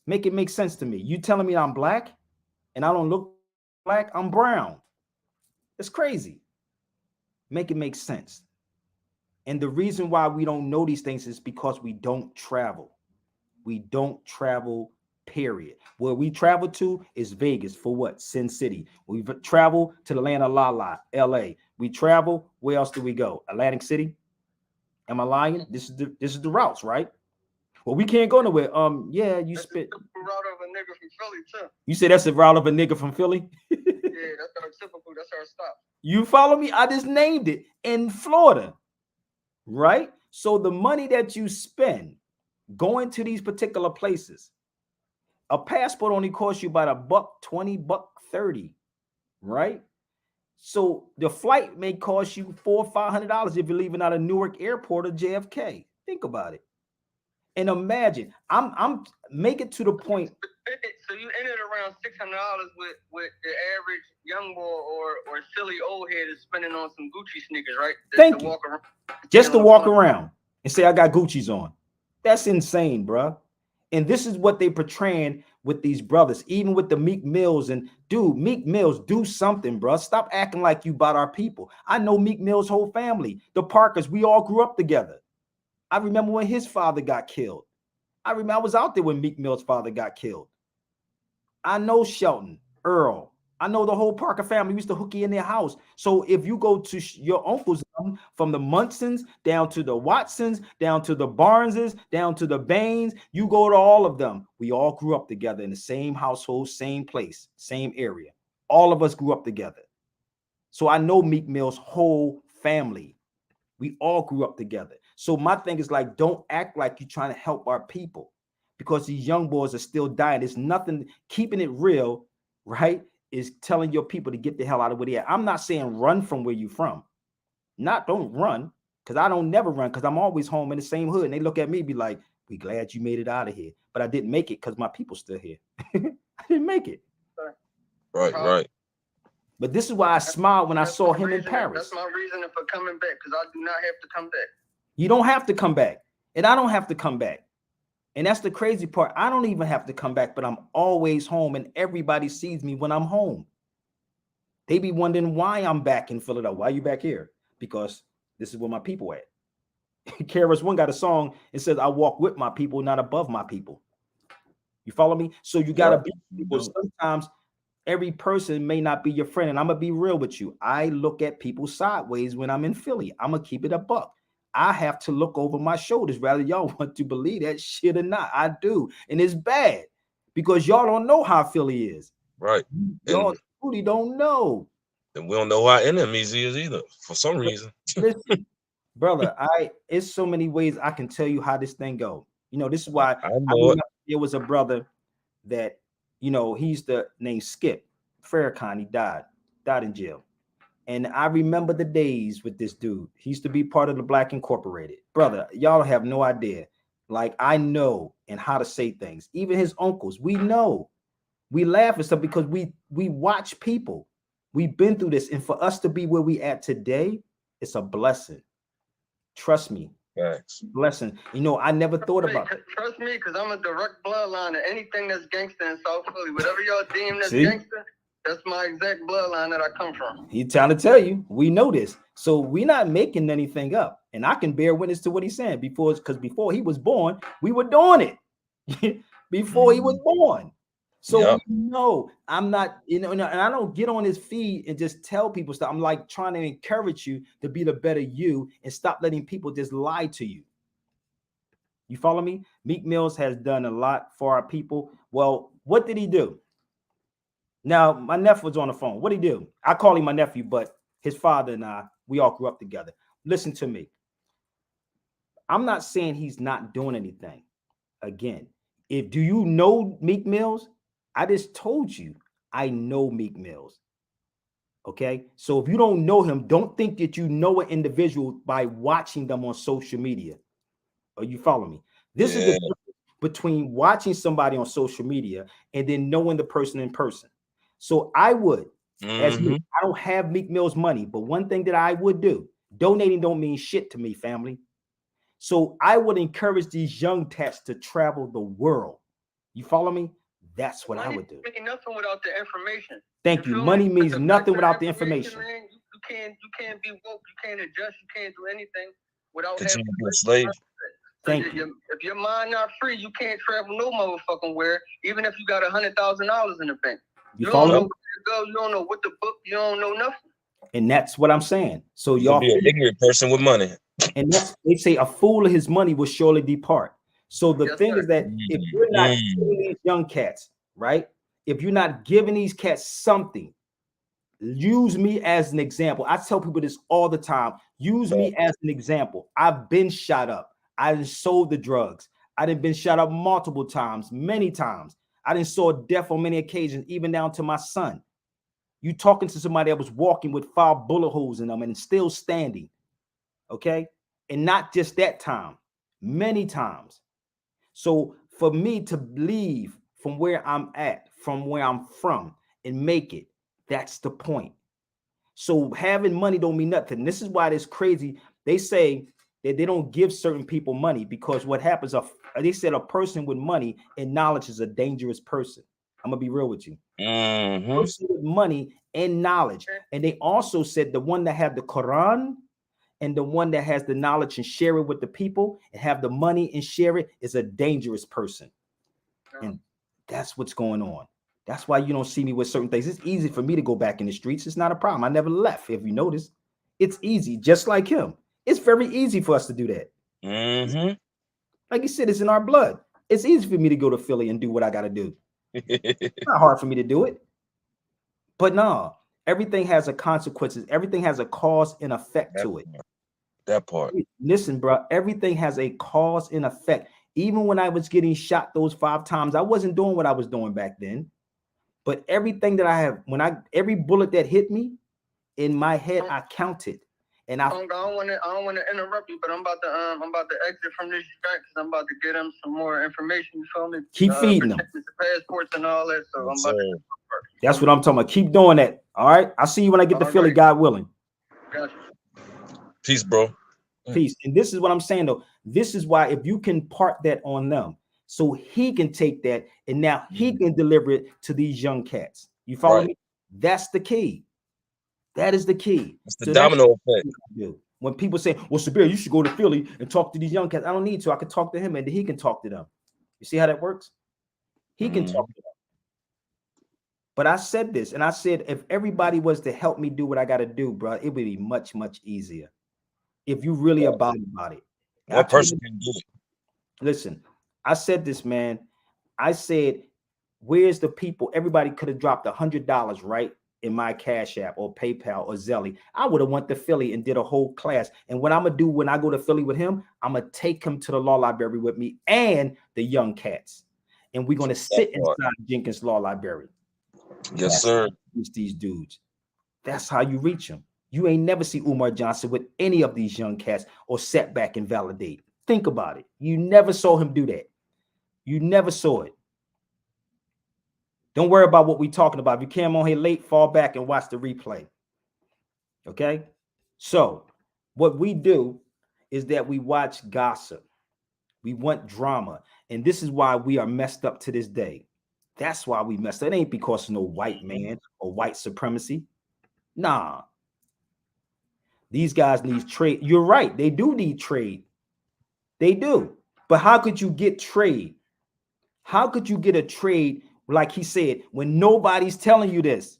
Make it make sense to me. You telling me I'm black and I don't look black? I'm brown. It's crazy. Make it make sense. And the reason why we don't know these things is because we don't travel. We don't travel, period. Where we travel to is Vegas for what? Sin City. We travel to the land of La, LA. We travel. Where else do we go? Atlantic City. Am I lying? This is the routes, right? Well, we can't go nowhere. Yeah, you That's spit. the route of a nigga from Philly too. You say that's the route of a nigga from Philly? Yeah, that's our typical. That's our stop. You follow me? I just named it in Florida, right? So the money that you spend going to these particular places, a passport only costs you about $120, $130, right? So the flight may cost you $400 or $500 if you're leaving out of Newark Airport or JFK. Think about it. And imagine, I'm make it to the point. So you ended around $600 with the average young boy or silly old head is spending on some Gucci sneakers, right? Thank you. Just to walk around and say I got Gucci's on. That's insane, bro. And this is what they portraying with these brothers, even with the Meek Mills. And dude, Meek Mills, do something, bro. Stop acting like you bought our people. I know Meek Mill's whole family, the Parkers. We all grew up together. I remember when his father got killed. I remember I was out there when Meek Mill's father got killed. I know Shelton, Earl. I know the whole Parker family. We used to hooky in their house. So if you go to your uncles, from the Munsons down to the Watsons, down to the Barneses, down to the Baines, you go to all of them. We all grew up together in the same household, same place, same area. All of us grew up together. So I know Meek Mill's whole family. We all grew up together. So my thing is like, don't act like you're trying to help our people because these young boys are still dying. There's nothing, keeping it real, right, is telling your people to get the hell out of where they are. I'm not saying run from where you're from. Not don't run, because I don't never run, because I'm always home in the same hood. And they look at me, be like, we glad you made it out of here. But I didn't make it because my people still here. I didn't make it. Right. But this is why I smiled when I saw him in Paris. That's my reason for coming back, because I do not have to come back. You don't have to come back. And I don't have to come back. And that's the crazy part. I don't even have to come back, but I'm always home and everybody sees me when I'm home. They be wondering why I'm back in Philadelphia. Why are you back here? Because this is where my people at. KRS-One got a song. It says, I walk with my people, not above my people. You follow me? So you got to be people. Sometimes every person may not be your friend. And I'm going to be real with you. I look at people sideways when I'm in Philly. I'm going to keep it a buck. I have to look over my shoulders, whether y'all want to believe that shit or not. I do. And it's bad because y'all don't know how Philly is. Right. Y'all truly don't know. And we don't know who our enemies is either, for some reason. Listen, brother, it's so many ways I can tell you how this thing go. You know, this is why I know there was a brother that, you know, he used to name Skip Farrakhan. He died in jail. And I remember the days with this dude. He used to be part of the Black Incorporated. Brother, y'all have no idea. Like, I know and how to say things. Even his uncles, we know. We laugh and stuff because we watch people. We've been through this. And for us to be where we at today, it's a blessing. Trust me. Thanks. Blessing. You know, I never thought about it. Trust me, because I'm a direct bloodline of anything that's gangster in South Philly. Whatever y'all deem that's gangster, that's my exact bloodline that I come from. He's trying to tell you, we know this. So we're not making anything up. And I can bear witness to what he's saying because before he was born, we were doing it. Before he was born. So no, I'm not, you know, and I don't get on his feed and just tell people stuff. I'm like trying to encourage you to be the better you and stop letting people just lie to you. You follow me? Meek Mills has done a lot for our people. Well, what did he do? Now, my nephew was on the phone. What did he do? I call him my nephew, but his father and I, we all grew up together. Listen to me. I'm not saying he's not doing anything. Again, do you know Meek Mills? I just told you I know Meek Mills. Okay, so if you don't know him, don't think that you know an individual by watching them on social media. Or you follow me? This is the difference between watching somebody on social media and then knowing the person in person. So I would, as me, I don't have Meek Mill's money, but one thing that I would do, donating don't mean shit to me, family. So I would encourage these young cats to travel the world. You follow me? That's what I would do. Money means nothing without the information. Thank you. Money means nothing without the information. Man, you can't be woke. You can't adjust. You can't do anything without Continue having to be a slave. Thank you. If your mind not free, you can't travel no motherfucking where. Even if you got $100,000 in the bank, you follow me? Know where to go. You don't know what the book. You don't know nothing. And that's what I'm saying. So You'll be an ignorant person with money. And that's, they say a fool of his money will surely depart. So the thing is that if you're not giving these young cats, right? If you're not giving these cats something, use me as an example. I tell people this all the time. Use me as an example. I've been shot up. I done sold the drugs. I done been shot up multiple times, many times. I done saw death on many occasions, even down to my son. You talking to somebody that was walking with 5 bullet holes in them and still standing. Okay. And not just that time, many times. So for me to leave from where I'm at, from where I'm from, and make it, that's the point. So having money don't mean nothing. This is why it's crazy. They say that they don't give certain people money because what happens, they said a person with money and knowledge is a dangerous person. I'm gonna be real with you. Person with money and knowledge. And they also said the one that have the Quran and the one that has the knowledge and share it with the people and have the money and share it is a dangerous person. And that's what's going on. That's why you don't see me with certain things. It's easy for me to go back in the streets. It's not a problem. I never left. If you notice, it's easy, just like him. It's very easy for us to do that. Like you said, it's in our blood. It's easy for me to go to Philly and do what I got to do. It's not hard for me to do it. But no, everything has a consequences. Everything has a cause and effect to it. That part. Listen, bro, everything has a cause and effect. Even when I was getting shot those 5 times, I wasn't doing what I was doing back then. But everything that I have, every bullet that hit me in my head, I counted. And I don't want to interrupt you, but I'm about to exit from this track because I'm about to get them some more information. You feel me? Keep feeding them the passports and all that. So I'm about to. That's what I'm talking about. Keep doing that. All right. I'll see you when I get to Philly, God willing. Gotcha. Peace, bro. Peace. And this is what I'm saying, though. This is why if you can part that on them, so he can take that and now he can deliver it to these young cats. You follow me? That's the key. That is the key. It's the domino effect. When people say, well, Sabir, you should go to Philly and talk to these young cats. I don't need to. I can talk to him and he can talk to them. You see how that works? He can talk to them. But I said this, and I said, if everybody was to help me do what I got to do, bro, it would be much, much easier. If you really about it. One person can do it. Listen, I said this, man. I said, where's the people? Everybody could have dropped $100, right? In my Cash App or PayPal or Zelly. I would have went to Philly and did a whole class. And what I'm going to do when I go to Philly with him, I'm going to take him to the law library with me and the young cats. And we're going to sit inside Jenkins Law Library. Yes, sir. Reach these dudes. That's how you reach them. You ain't never see Umar Johnson with any of these young cats or set back and validate. Think about it. You never saw him do that. You never saw it. Don't worry about what we're talking about. If you came on here late, fall back and watch the replay. Okay? So what we do is that we watch gossip. We want drama. And this is why we are messed up to this day. That's why we messed up. It ain't because of no white man or white supremacy. Nah. These guys need trade. You're right. They do need trade. They do. But how could you get trade? How could you get a trade, like he said, when nobody's telling you this?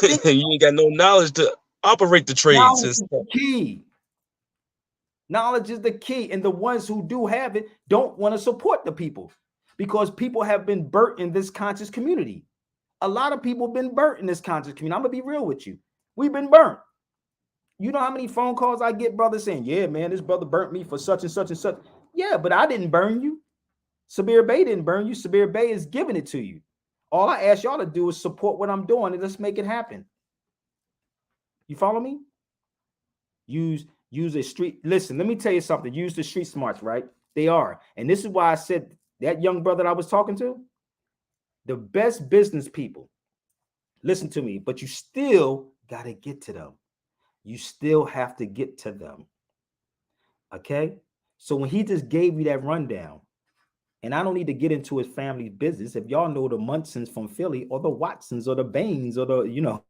You ain't got no knowledge to operate the trades. Knowledge is the key. Knowledge is the key. And the ones who do have it don't want to support the people because people have been burnt in this conscious community. A lot of people have been burnt in this conscious community. I'm going to be real with you. We've been burnt. You know how many phone calls I get, brother, saying, yeah, man, this brother burnt me for such and such and such. Yeah, but I didn't burn you. Sabir Bey didn't burn you. Sabir Bey is giving it to you. All I ask y'all to do is support what I'm doing and let's make it happen. You follow me? Use a street. Listen, let me tell you something. Use the street smarts, right? They are. And this is why I said that young brother I was talking to, the best business people, listen to me, but you still got to get to them. You still have to get to them. Okay. So when he just gave you that rundown, and I don't need to get into his family's business. If y'all know the Munsons from Philly or the Watsons or the Baines or the, you know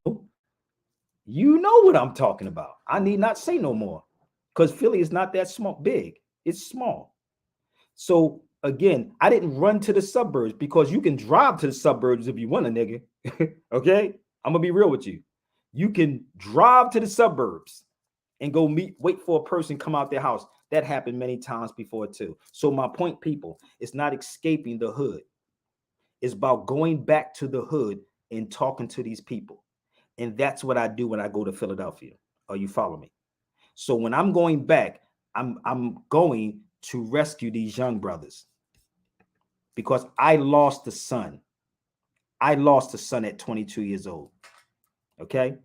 what I'm talking about. I need not say no more because Philly is not that small, big. It's small. So again, I didn't run to the suburbs because you can drive to the suburbs if you want a nigga. Okay. I'm gonna be real with you. You can drive to the suburbs and go wait for a person come out their house. That happened many times before too. So my point, people, it's not escaping the hood. It's about going back to the hood and talking to these people. And that's what I do when I go to Philadelphia. Are you follow me? So when I'm going back, I'm going to rescue these young brothers because I lost a son. I lost a son at 22 years old. Okay.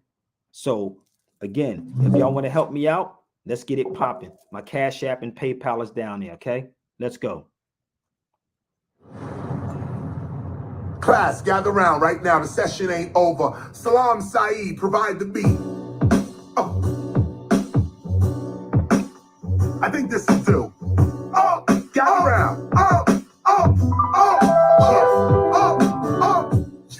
So again, if y'all want to help me out, let's get it popping. My Cash App and PayPal is down there. Okay. Let's go. Class, gather round right now. The session ain't over. Salam Saeed, provide the beat. Oh. I think this will do. Oh, gather round. Oh,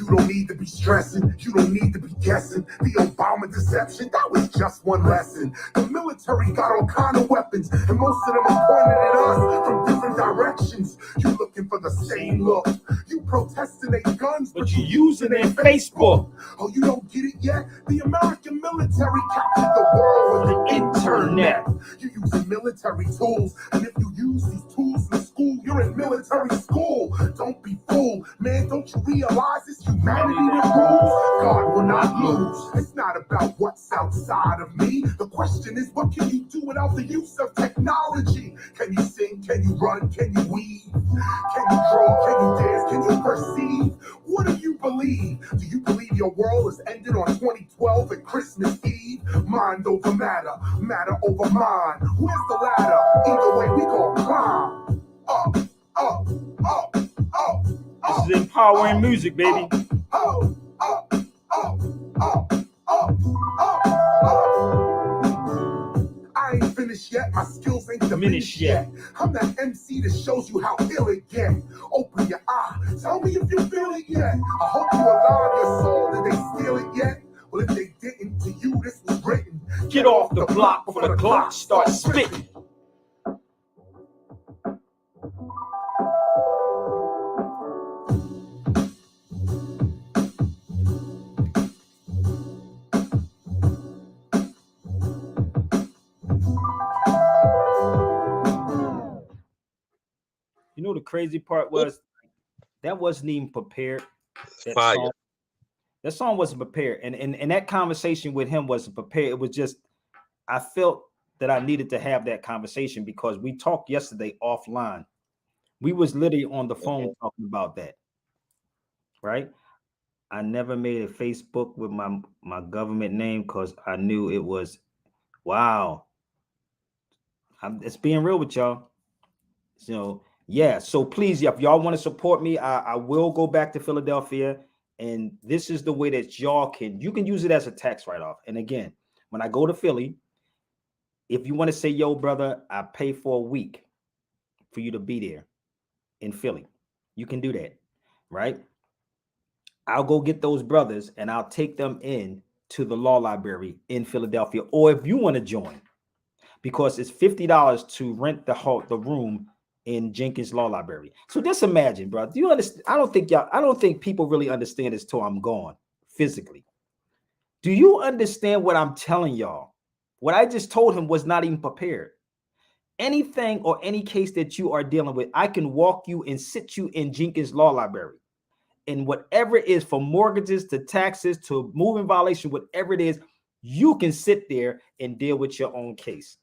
You don't need to be stressing. You don't need to be guessing. The Obama deception, that was just one lesson. The military got all kind of weapons, and most of them are pointed at us from different directions. You looking for the same look. You protesting their guns, but you using their Facebook. Oh, you don't get it yet? The American military captured the world with the internet. You using military tools, and if you use these tools in school, you're in military school. Don't be fooled, man. Don't you realize it's humanity that rules? God will not lose. It's not about what's outside of me. The question is, what can you do without the use of technology? Can you sing? Can you run? Can you weave? Can you draw? Can you dance? Can you perceive? What do you believe? Do you believe your world is ended on 2012 and Christmas Eve? Mind over matter, matter over mind. Where's the ladder? Either way, we gon' climb. Up, up, up, up. This is empowering music, baby. I ain't finished yet, my skills ain't diminished yet. I'm that MC that shows you how ill it get. Open your eye, tell me if you feel it yet. I hope you align your soul, did they steal it yet? Well, if they didn't, to you this was written. Get off the block before the clock starts spitting. You know, the crazy part was that wasn't even prepared. That song wasn't prepared. And that conversation with him wasn't prepared. It was just, I felt that I needed to have that conversation because we talked yesterday offline. We was literally on the phone talking about that. Right? I never made a Facebook with my government name because I knew it was, wow. It's being real with y'all. So yeah, so please, if y'all want to support me, I will go back to Philadelphia, and this is the way that you can use it as a tax write-off. And again, when I go to Philly, if you want to say, yo, brother, I pay for a week for you to be there in Philly, you can do that, right? I'll go get those brothers and I'll take them in to the law library in Philadelphia, or if you want to join, because it's $50 to rent the room in Jenkins Law Library. So just imagine, bro. Do you understand? I don't think people really understand this till I'm gone physically. Do you understand what I'm telling y'all? What I just told him was not even prepared. Anything or any case that you are dealing with, I can walk you and sit you in Jenkins Law Library. And whatever it is, from mortgages to taxes to moving violation, whatever it is, you can sit there and deal with your own case.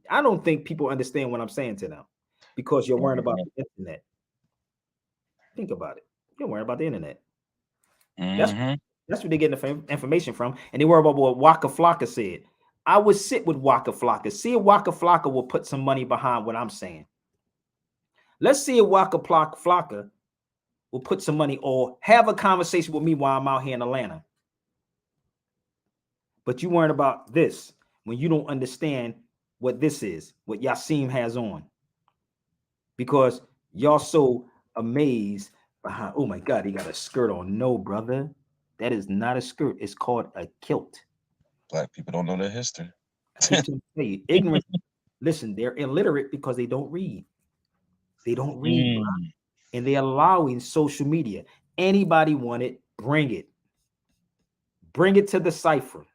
I don't think people understand what I'm saying to them because you're worrying about the internet. Think about it. You're worrying about the internet. That's where they get the information from. And they worry about what Waka Flocka said. I would sit with Waka Flocka. See if Waka Flocka will put some money behind what I'm saying. Let's see if Waka Flocka will put some money or have a conversation with me while I'm out here in Atlanta. But you weren't about this when you don't understand what this is, what Yasiin has on. Because y'all so amazed behind, oh my God, he got a skirt on. No, brother, that is not a skirt. It's called a kilt. Black people don't know their history. I keep telling you, ignorant. Listen, they're illiterate because they don't read. They don't read, bro. And they're allowing social media. Anybody want it, bring it. Bring it to the cipher.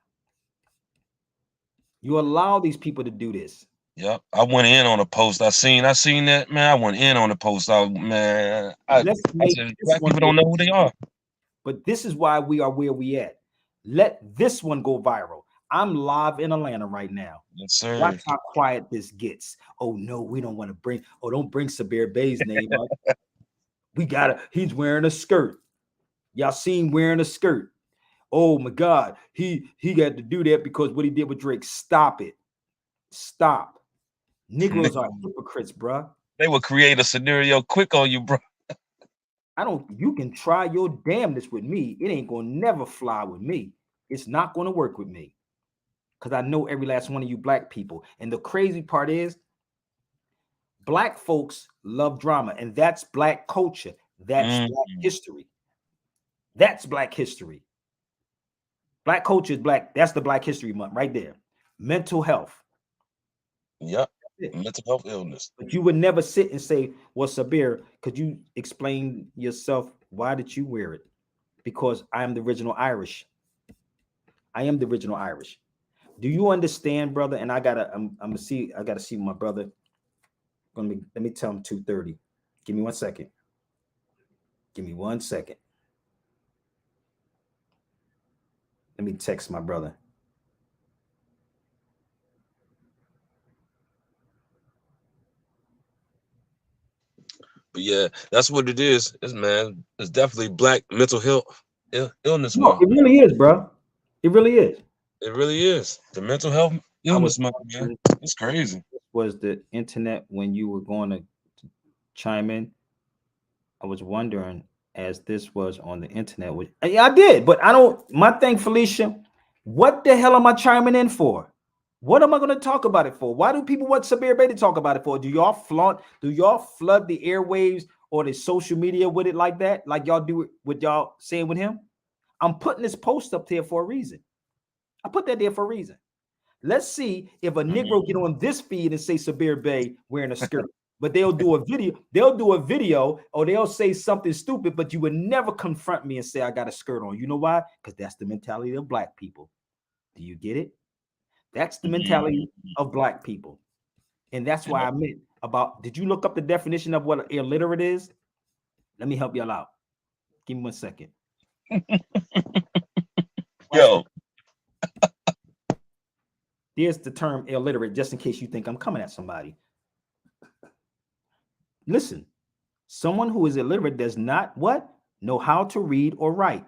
You allow these people to do this. Yep, I went in on a post. I seen that, man. I went in on the post. Man, I said, black people don't know who they are. But this is why we are where we at. Let this one go viral. I'm live in Atlanta right now. Yes, sir. Watch how quiet this gets. Oh no, we don't want to bring. Oh, don't bring Sabir Bey's name up. We gotta. He's wearing a skirt. Yasiin wearing a skirt. Oh my God, he got to do that because what he did with Drake. Stop it. Stop. Negroes are hypocrites, bro. They will create a scenario quick on you, bro. You can try your damnedest with me. It ain't gonna never fly with me. It's not gonna work with me. Because I know every last one of you black people. And the crazy part is, black folks love drama, and that's black culture. That's black history. That's black history. Black culture is black. That's the Black History Month right there. Mental health. Yep. Mental health illness. But you would never sit and say, well, Sabir, could you explain yourself? Why did you wear it? Because I am the original Irish. I am the original Irish. Do you understand, brother? And I gotta see my brother. Let me tell him 2:30. Give me 1 second. Give me 1 second. Let me text my brother. But yeah, that's what it is. It's definitely Black mental health illness. No, it really is, bro. It really is. It really is. The mental health illness month, man. It's crazy. Was the internet when you were going to chime in? I was wondering, as this was on the internet. Yeah, I did, but I don't. My thing, Felicia, what the hell am I chiming in for? What am I going to talk about it for? Why do people want Sabir Bey to talk about it for? Do y'all flaunt? Do y'all flood the airwaves or the social media with it like that? Like y'all do it with y'all saying with him? I'm putting this post up there for a reason. I put that there for a reason. Let's see if a Negro get on this feed and say Sabir Bey wearing a skirt. But they'll do a video, or they'll say something stupid, but you would never confront me and say I got a skirt on. You know why? Because that's the mentality of black people. Do you get it? That's the mentality of black people. And that's why I meant about, did you look up the definition of what illiterate is? Let me help y'all out. Give me 1 second. Yo. There's the term illiterate, just in case you think I'm coming at somebody. Listen, someone who is illiterate does not know how to read or write.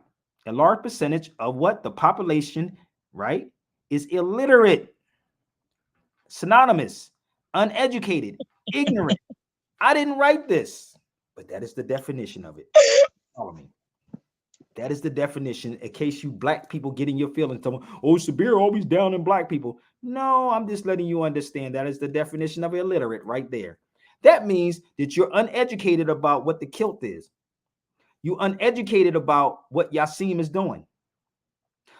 A large percentage of the population, right, is illiterate. Synonymous, uneducated, ignorant. I didn't write this, but that is the definition of it. Follow me. That is the definition, in case you black people get in your feelings. Oh, Sabir always down in black people. No, I'm just letting you understand that is the definition of illiterate right there. That means that you're uneducated about what the kilt is. You're uneducated about what Yasiin is doing.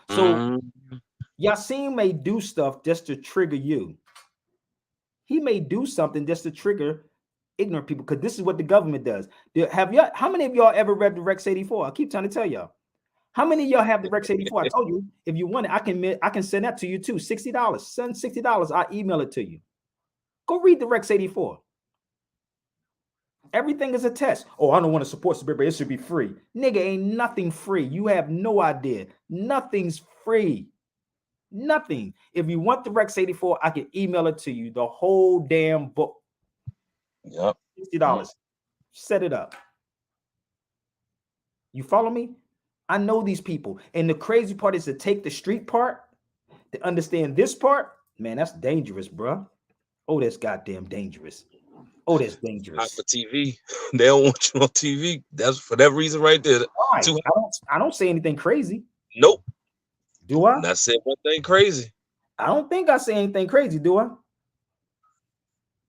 So Yasiin may do stuff just to trigger you. He may do something just to trigger ignorant people, because this is what the government does. How many of y'all ever read the Rex 84? I keep trying to tell y'all. How many of y'all have the Rex 84? I told you, if you want it, I can send that to you too. $60. Send $60. I'll email it to you. Go read the Rex 84. Everything is a test. Oh, I don't want to support Sabir, but it should be free. Nigga, ain't nothing free. You have no idea. Nothing's free. Nothing. If you want the Rex 84, I can email it to you. The whole damn book. Yep. $60. Set it up. You follow me? I know these people. And the crazy part is to take the street part, to understand this part. Man, that's dangerous, bro. Oh, that's goddamn dangerous. Oh, that's Hot dangerous. for TV. They don't want you on TV. That's for that reason right there. All right. I don't say anything crazy. Nope. Do I? Not said one thing crazy. I don't think I say anything crazy, do I?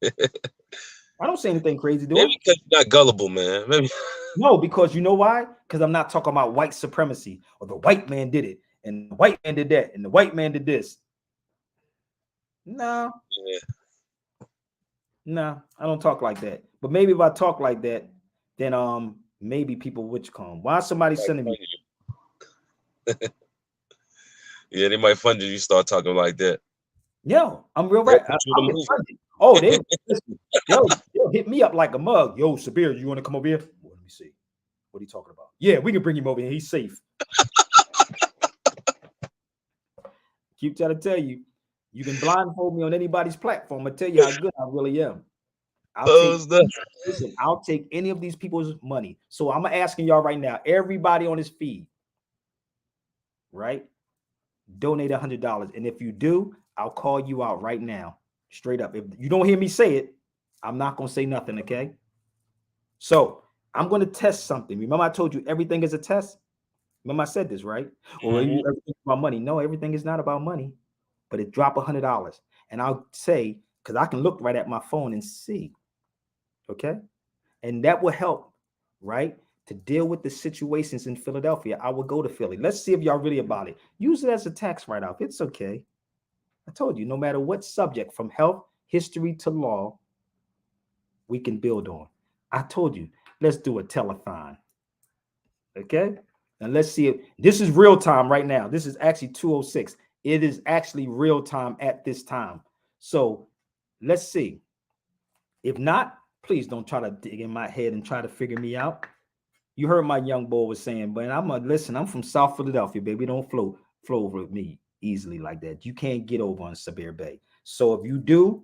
I don't say anything crazy, do I? Maybe because you're not gullible, man. Maybe. No, because you know why? Because I'm not talking about white supremacy or the white man did it and the white man did that and the white man did this. No. Yeah. No, I don't talk like that. But maybe if I talk like that, then maybe people would come. Why is somebody sending me? Yeah, they might fund you start talking like that. Yo, I'm real right. Oh, they'll hit me up like a mug. Yo, Sabir, you want to come over here? Well, let me see. What are you talking about? Yeah, we can bring him over here. He's safe. Keep trying to tell you, you can blindfold me on anybody's platform. I tell you how good I really am. I'll take any of these people's money. So I'm asking y'all right now, everybody on this feed, right? Donate $100. And if you do, I'll call you out right now. Straight up. If you don't hear me say it, I'm not going to say nothing, okay? So I'm going to test something. Remember I told you everything is a test? Remember I said this, right? Well, everything's about money. No, everything is not about money. But it dropped $100. And I'll say, because I can look right at my phone and see. Okay? And that will help, right? To deal with the situations in Philadelphia. I will go to Philly. Let's see if y'all really about it. Use it as a tax write-off. It's okay. I told you, no matter what subject, from health, history to law, we can build on. I told you, let's do a telethon. Okay? And let's see if this is real time right now. This is actually 2:06. It is actually real time at this time. So let's see. If not, please don't try to dig in my head and try to figure me out. You heard my young boy was saying, but I'm from South Philadelphia, baby. Don't flow over with me easily like that. You can't get over on Sabir Bay. So if you do,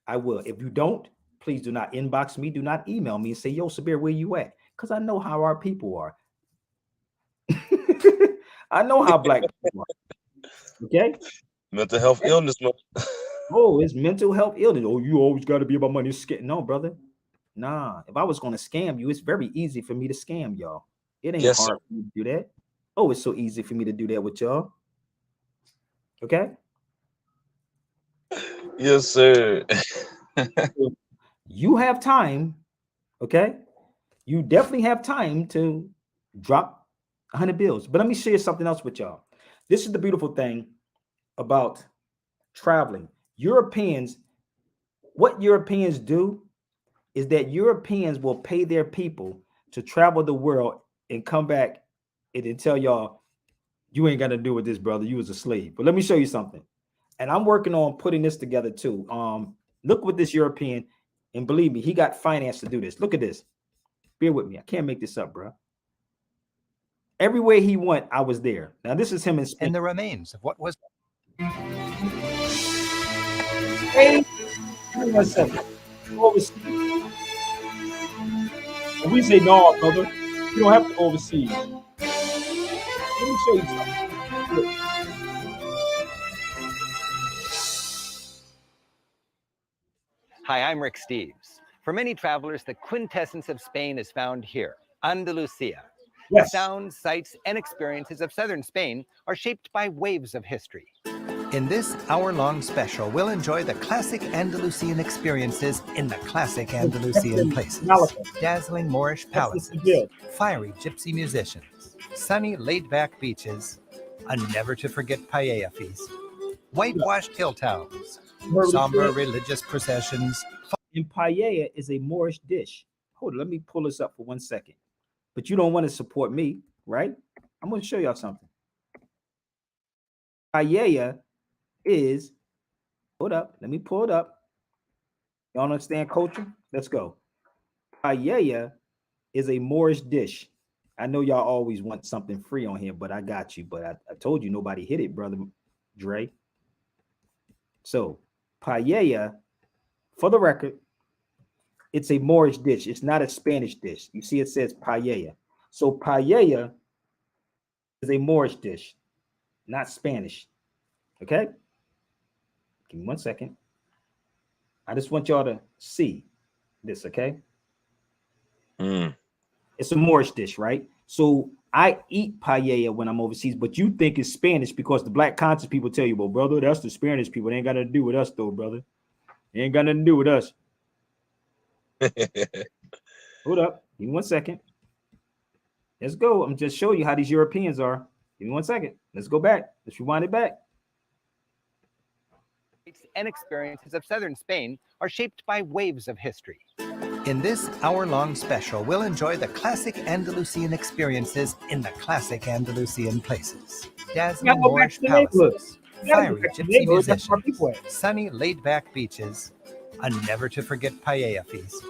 I will. If you don't, please do not inbox me. Do not email me and say, yo, Sabir, where you at? Because I know how our people are. I know how black people are. Okay? Mental health illness. Oh, it's mental health illness. Oh, you always got to be about money. No, brother. Nah. If I was going to scam you, it's very easy for me to scam y'all. It ain't hard for me to do that. Oh, it's so easy for me to do that with y'all. Okay? Yes, sir. You have time, okay? You definitely have time to drop 100 bills. But let me share something else with y'all. This is the beautiful thing about traveling. What Europeans do is that Europeans will pay their people to travel the world and come back and then tell y'all, you ain't got to do with this, brother. You was a slave. But let me show you something. And I'm working on putting this together too. Look what this European, and believe me, he got finance to do this. Look at this. Bear with me. I can't make this up, bro. Everywhere he went, I was there. Now this is him in Spain. And the remains of what was. Hey, 1 second. Overseas. And we say, no, brother, you don't have to overseas. Let me show you something. Look. Hi, I'm Rick Steves. For many travelers, the quintessence of Spain is found here, Andalusia. Yes. Sounds, sights, and experiences of southern Spain are shaped by waves of history. In this hour-long special, we'll enjoy the classic Andalusian experiences in the classic Andalusian places. Dazzling Moorish palaces, fiery gypsy musicians, sunny laid-back beaches, a never-to-forget paella feast, whitewashed hill towns, somber religious processions. And paella is a Moorish dish. Hold on, let me pull this up for 1 second. But you don't want to support me, right? I'm going to show y'all something. Paella is, hold up, let me pull it up. Y'all understand culture? Let's go. Paella is a Moorish dish. I know y'all always want something free on here, but I got you. But I told you nobody hit it, brother Dre. So paella, for the record, it's a Moorish dish. It's not a Spanish dish. You see, it says paella. So paella is a Moorish dish, not Spanish. Okay? Give me 1 second. I just want y'all to see. this, okay? Mm. It's a Moorish dish, right? So I eat paella when I'm overseas, but you think it's Spanish because the black conscious people tell you, well, brother, that's the Spanish people. They ain't got nothing to do with us, though, brother. They ain't got nothing to do with us. Hold up. Give me 1 second. Let's go. I'm just showing you how these Europeans are. Give me 1 second. Let's go back. Let's rewind it back. And experiences of southern Spain are shaped by waves of history. In this hour-long special, we'll enjoy the classic Andalusian experiences in the classic Andalusian places. Dazzling Moorish palaces, fiery gypsy musicians, sunny, laid-back beaches, a never-to-forget paella feast,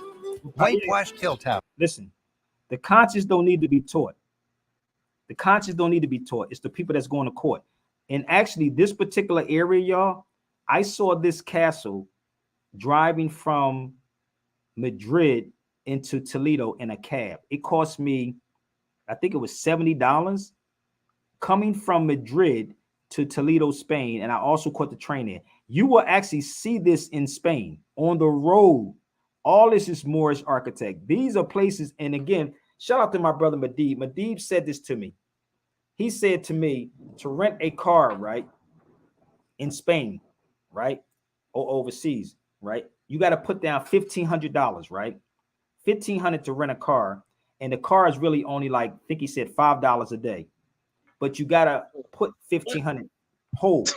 whitewashed hill town. Listen, the conscious don't need to be taught. The conscious don't need to be taught. It's the people that's going to court. And actually, this particular area, y'all, I saw this castle driving from Madrid into Toledo in a cab. It cost me, I think it was $70 coming from Madrid to Toledo, Spain. And I also caught the train in. You will actually see this in Spain on the road. All this is Moorish architect. These are places. And again, shout out to my brother Madib. Madib said this to me. He said to me to rent a car, right, in Spain, right, or overseas, right, you got to put down $1,500, right, $1,500 to rent a car, and the car is really only like, I think he said $5 a day, but you got to put $1,500 whole,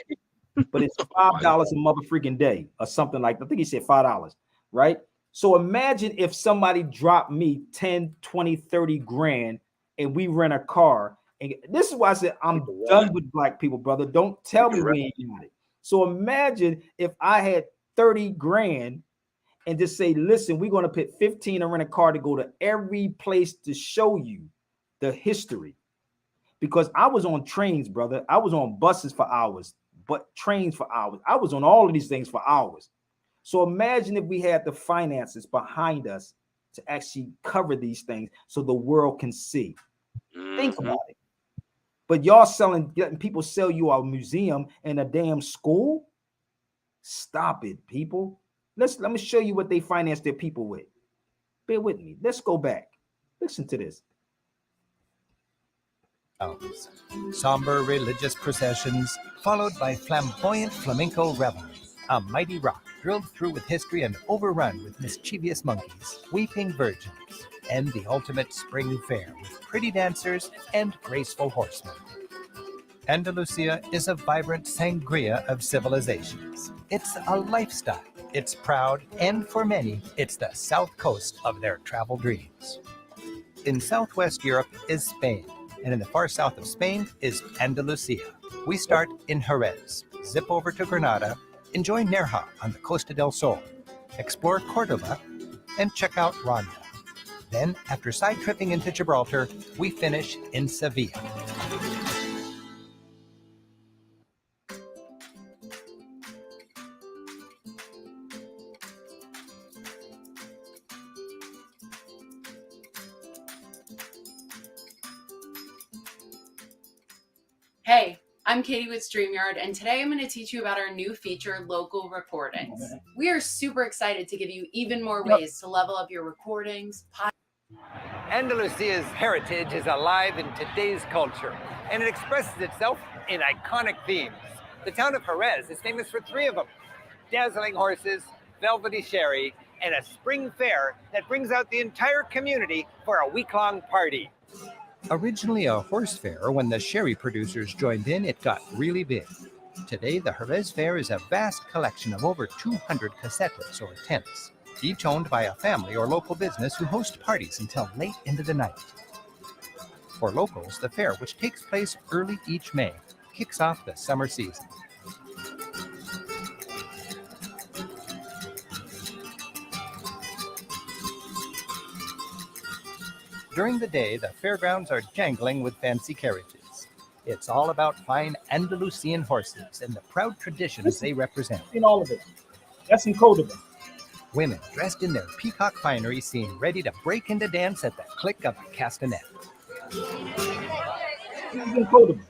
but it's $5 a mother freaking day or something like that. I think he said $5, right? So imagine if somebody dropped me 10, 20, 30 grand and we rent a car. And this is why I said I'm done with black people, brother. Don't tell me we ain't got it. So imagine if I had 30 grand and just say, listen, we're going to put 15 and rent a car to go to every place to show you the history. Because I was on trains, brother. I was on buses for hours, but trains for hours. I was on all of these things for hours. So imagine if we had the finances behind us to actually cover these things so the world can see. Think about it. But y'all letting people sell you a museum and a damn school? Stop it, people. Let me show you what they finance their people with. Bear with me. Let's go back. Listen to this. Somber religious processions, followed by flamboyant flamenco revelry. A mighty rock drilled through with history and overrun with mischievous monkeys, weeping virgins, and the ultimate spring fair with pretty dancers and graceful horsemen. Andalusia is a vibrant sangria of civilizations. It's a lifestyle. It's proud, and for many, it's the south coast of their travel dreams. In southwest Europe is Spain, and in the far south of Spain is Andalusia. We start in Jerez, zip over to Granada, enjoy Nerja on the Costa del Sol, explore Cordoba, and check out Ronda. Then, after side-tripping into Gibraltar, we finish in Sevilla. Hey, I'm Katie with StreamYard, and today I'm going to teach you about our new feature, Local Recordings. We are super excited to give you even more ways to level up your recordings. Andalusia's heritage is alive in today's culture, and it expresses itself in iconic themes. The town of Jerez is famous for three of them: dazzling horses, velvety sherry, and a spring fair that brings out the entire community for a week-long party. Originally a horse fair, when the sherry producers joined in, it got really big. Today, the Jerez Fair is a vast collection of over 200 casetas, or tents, each owned by a family or local business who host parties until late into the night. For locals, the fair, which takes place early each May, kicks off the summer season. During the day, the fairgrounds are jangling with fancy carriages. It's all about fine Andalusian horses and the proud traditions they represent. In all of it. That's in Cordoba. Women dressed in their peacock finery seem ready to break into dance at the click of a castanet. In Cordoba.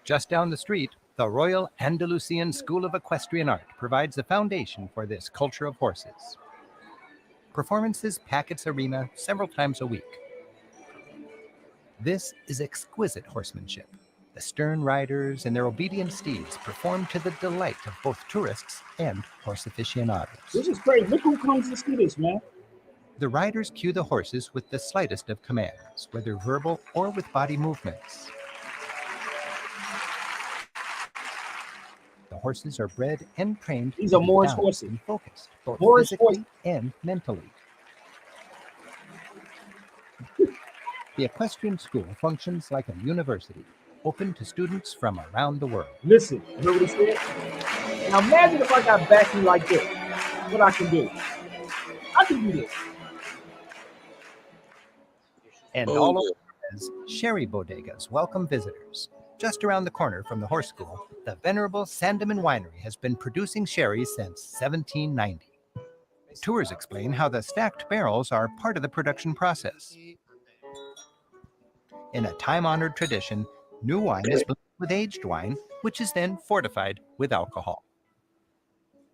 Just down the street, the Royal Andalusian School of Equestrian Art provides the foundation for this culture of horses. performances pack its arena several times a week. This is exquisite horsemanship. The stern riders and their obedient steeds perform to the delight of both tourists and horse aficionados. This is crazy. Look who comes to see this, man. The riders cue the horses with the slightest of commands, whether verbal or with body movements. The horses are bred and trained. These are Moorish horses. And focused, both Moorish physically horses. and mentally. The equestrian school functions like a university, open to students from around the world. Listen, you know what he said? Now imagine if I got backing like this. What I can do? I can do this. And all over as sherry bodegas welcome visitors. Just around the corner from the horse school, the venerable Sandeman Winery has been producing sherry since 1790. Tours explain how the stacked barrels are part of the production process. In a time-honored tradition, new wine is blended with aged wine, which is then fortified with alcohol.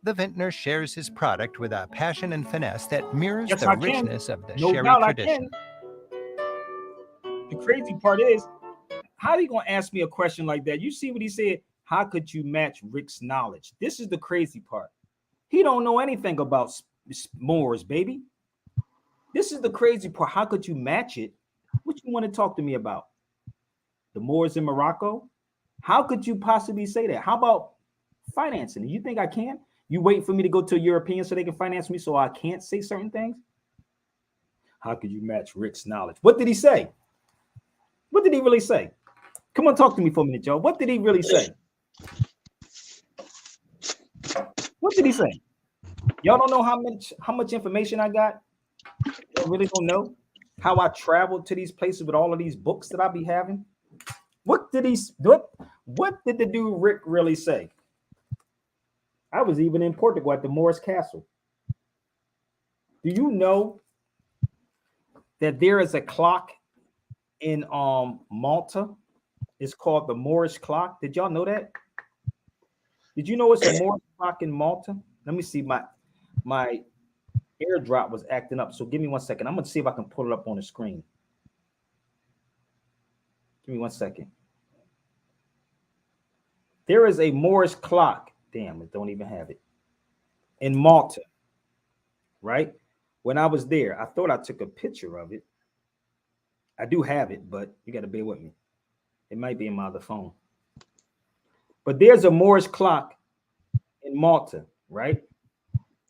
The vintner shares his product with a passion and finesse that mirrors the richness of the sherry tradition. The crazy part is, how are you going to ask me a question like that? You see what he said? How could you match Rick's knowledge? This is the crazy part. He don't know anything about Moors, baby. This is the crazy part. How could you match it? What you want to talk to me about? The Moors in Morocco? How could you possibly say that? How about financing? You think I can? You wait for me to go to a European so they can finance me so I can't say certain things? How could you match Rick's knowledge? What did he say? What did he really say? Come on, talk to me for a minute, Joe. What did he really say? What did he say? Y'all don't know how much information I got? Y'all really don't know how I traveled to these places with all of these books that I be having? What did the dude Rick really say? I was even in Portugal at the Moorish Castle. Do you know that there is a clock in Malta? It's called the Moorish clock. Did y'all know that? Did you know it's a Moorish clock in Malta? Let me see. My AirDrop was acting up, so give me 1 second. I'm gonna see if I can pull it up on the screen. Give me 1 second. There is a Moorish clock. Damn, it don't even have it. In Malta, right? When I was there, I thought I took a picture of it. I do have it, but you got to bear with me. It might be in my other phone. But there's a Moorish clock in Malta, right?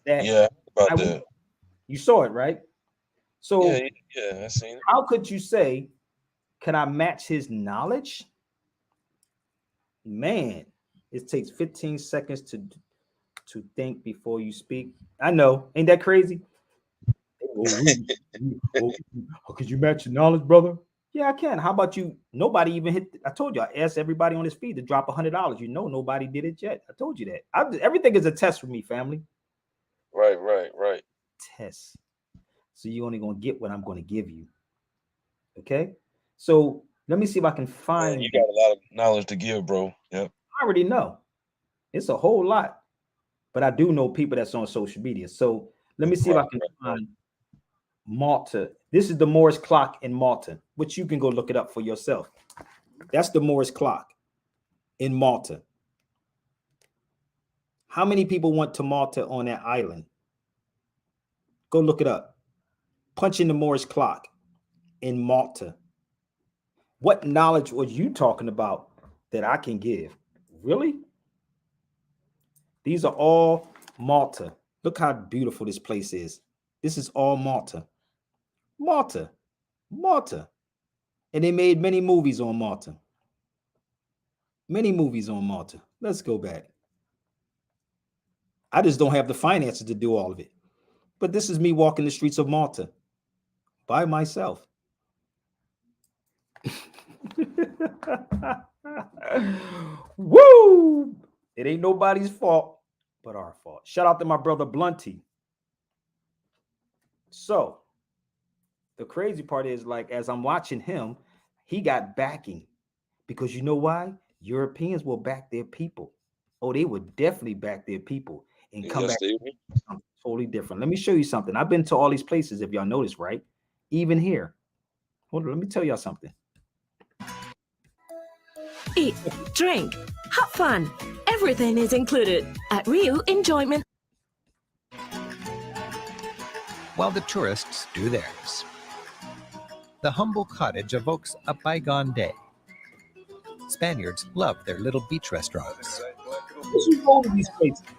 Yeah, about that. You saw it, right? So yeah, I seen it. How could you say, can I match his knowledge? Man, it takes 15 seconds to think before you speak. I know, ain't that crazy? Could you match your knowledge, brother? Yeah, I can. How about you? Nobody even hit. I told you, I asked everybody on his feed to drop $100. You know, nobody did it yet. I told you that. Everything is a test for me, family. Right. Test. So you're only gonna get what I'm gonna give you. Okay. So let me see if I can find. You got a lot of knowledge to give, bro. Yep. I already know. It's a whole lot, but I do know people that's on social media. So let me see if I can find Malta. This is the Moorish clock in Malta, which you can go look it up for yourself. That's the Moorish clock in Malta. How many people went to Malta on that island? Go look it up. Punch in the Moorish clock in Malta. What knowledge was you talking about that I can give? Really? These are all Malta. Look how beautiful this place is. This is all Malta. Malta. And they made many movies on Malta. Let's go back. I just don't have the finances to do all of it. But this is me walking the streets of Malta by myself. Woo! It ain't nobody's fault but our fault. Shout out to my brother Blunty. So the crazy part is, like, as I'm watching him, he got backing, because you know why? Europeans will back their people. Oh, they would definitely back their people and come back. Totally different. Let me show you something. I've been to all these places, if y'all notice, right? Even here. Hold on, let me tell y'all something. Eat, drink, have fun. Everything is included at Rio Enjoyment. While the tourists do theirs. The humble cottage evokes a bygone day. Spaniards love their little beach restaurants.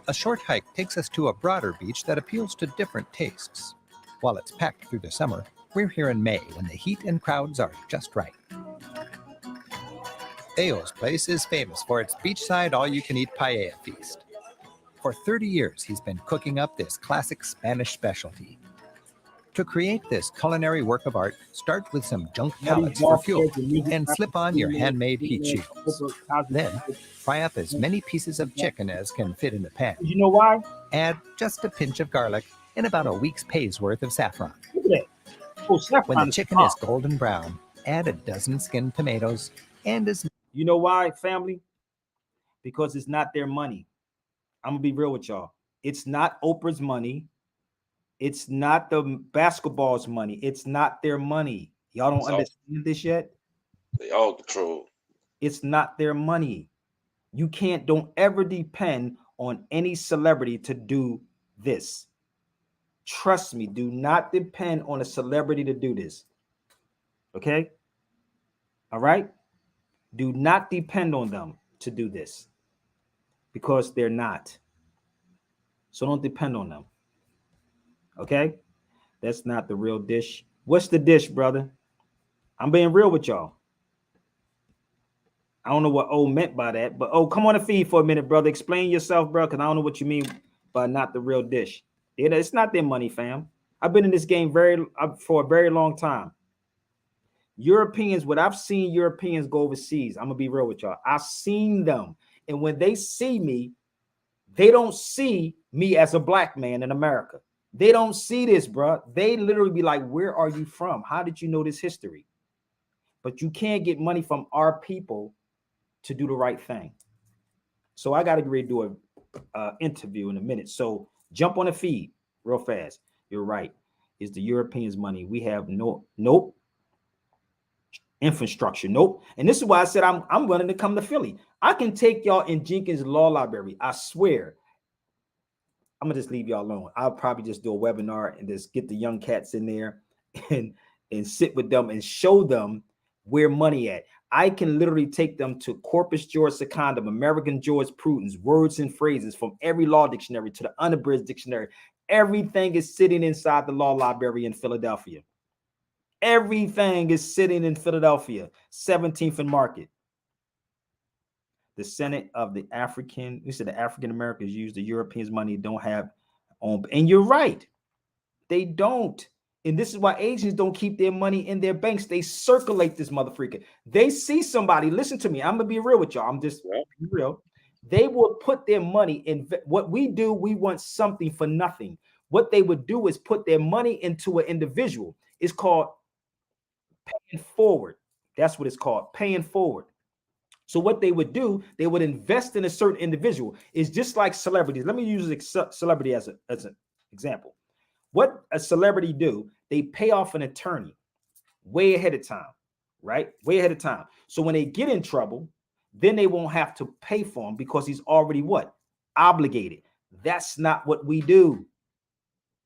A short hike takes us to a broader beach that appeals to different tastes. While it's packed through the summer, we're here in May when the heat and crowds are just right. Theo's place is famous for its beachside all-you-can-eat paella feast. For 30 years, he's been cooking up this classic Spanish specialty. To create this culinary work of art, start with some junk pellets for fuel and slip on your handmade heat shields. Then, fry up as many pieces of chicken as can fit in the pan. You know why? Add just a pinch of garlic and about a week's pay's worth of saffron. Look at that. Oh, saffron When the chicken is golden brown, add a dozen skinned tomatoes and as... You know why, family? Because it's not their money. I'm going to be real with y'all. It's not Oprah's money. It's not the basketball's money. It's not their money. Y'all don't understand this yet? They all control. It's not their money. You don't ever depend on any celebrity to do this. Trust me, do not depend on a celebrity to do this. Okay? All right? Do not depend on them to do this because they're not. So don't depend on them. Okay? That's not the real dish. What's the dish, brother? I'm being real with y'all. I don't know what O meant by that, but come on the feed for a minute, brother. Explain yourself, bro, because I don't know what you mean by not the real dish. It's not their money, fam. I've been in this game for a very long time. Europeans, what I've seen Europeans go overseas, I'm going to be real with y'all. I've seen them. And when they see me, they don't see me as a black man in America. They don't see this, bro. They literally be like, where are you from? How did you know this history? But you can't get money from our people to do the right thing. So I got to get ready to do an interview in a minute. So jump on the feed real fast. You're right. It's the Europeans' money. We have nope. Infrastructure. Nope. And this is why I said I'm running to come to Philly. I can take y'all in Jenkins Law Library. I swear. I'm gonna just leave y'all alone. I'll probably just do a webinar and just get the young cats in there and sit with them and show them where money at. I can literally take them to Corpus Juris Secundum, American Jurisprudence, words and phrases from every law dictionary to the unabridged dictionary. Everything is sitting inside the law library in Philadelphia. Everything is sitting in Philadelphia, 17th and Market. The Senate of the African, we said the African Americans use the Europeans' money, don't have on. And you're right. They don't. And this is why Asians don't keep their money in their banks. They circulate this motherfucker. They see somebody, listen to me. I'm going to be real with y'all. I'm just being real. They will put their money in what we do. We want something for nothing. What they would do is put their money into an individual. It's called paying forward. That's what it's called, paying forward. So what they would do, they would invest in a certain individual. It's just like celebrities. Let me use a celebrity as an example. What a celebrity do, they pay off an attorney way ahead of time, right? Way ahead of time. So when they get in trouble, then they won't have to pay for him because he's already what? Obligated. That's not what we do.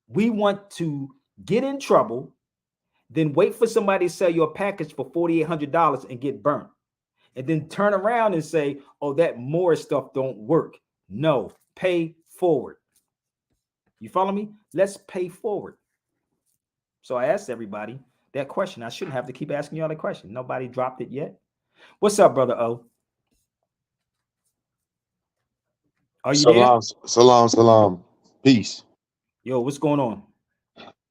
We want to get in trouble, then wait for somebody to sell you a package for $4,800 and get burnt. And then turn around and say, oh, that Morris stuff don't work. No, pay forward. You follow me? Let's pay forward. So I asked everybody that question. I shouldn't have to keep asking y'all that question. Nobody dropped it yet. What's up, brother O? Are you there? Salam. Peace. Yo, what's going on?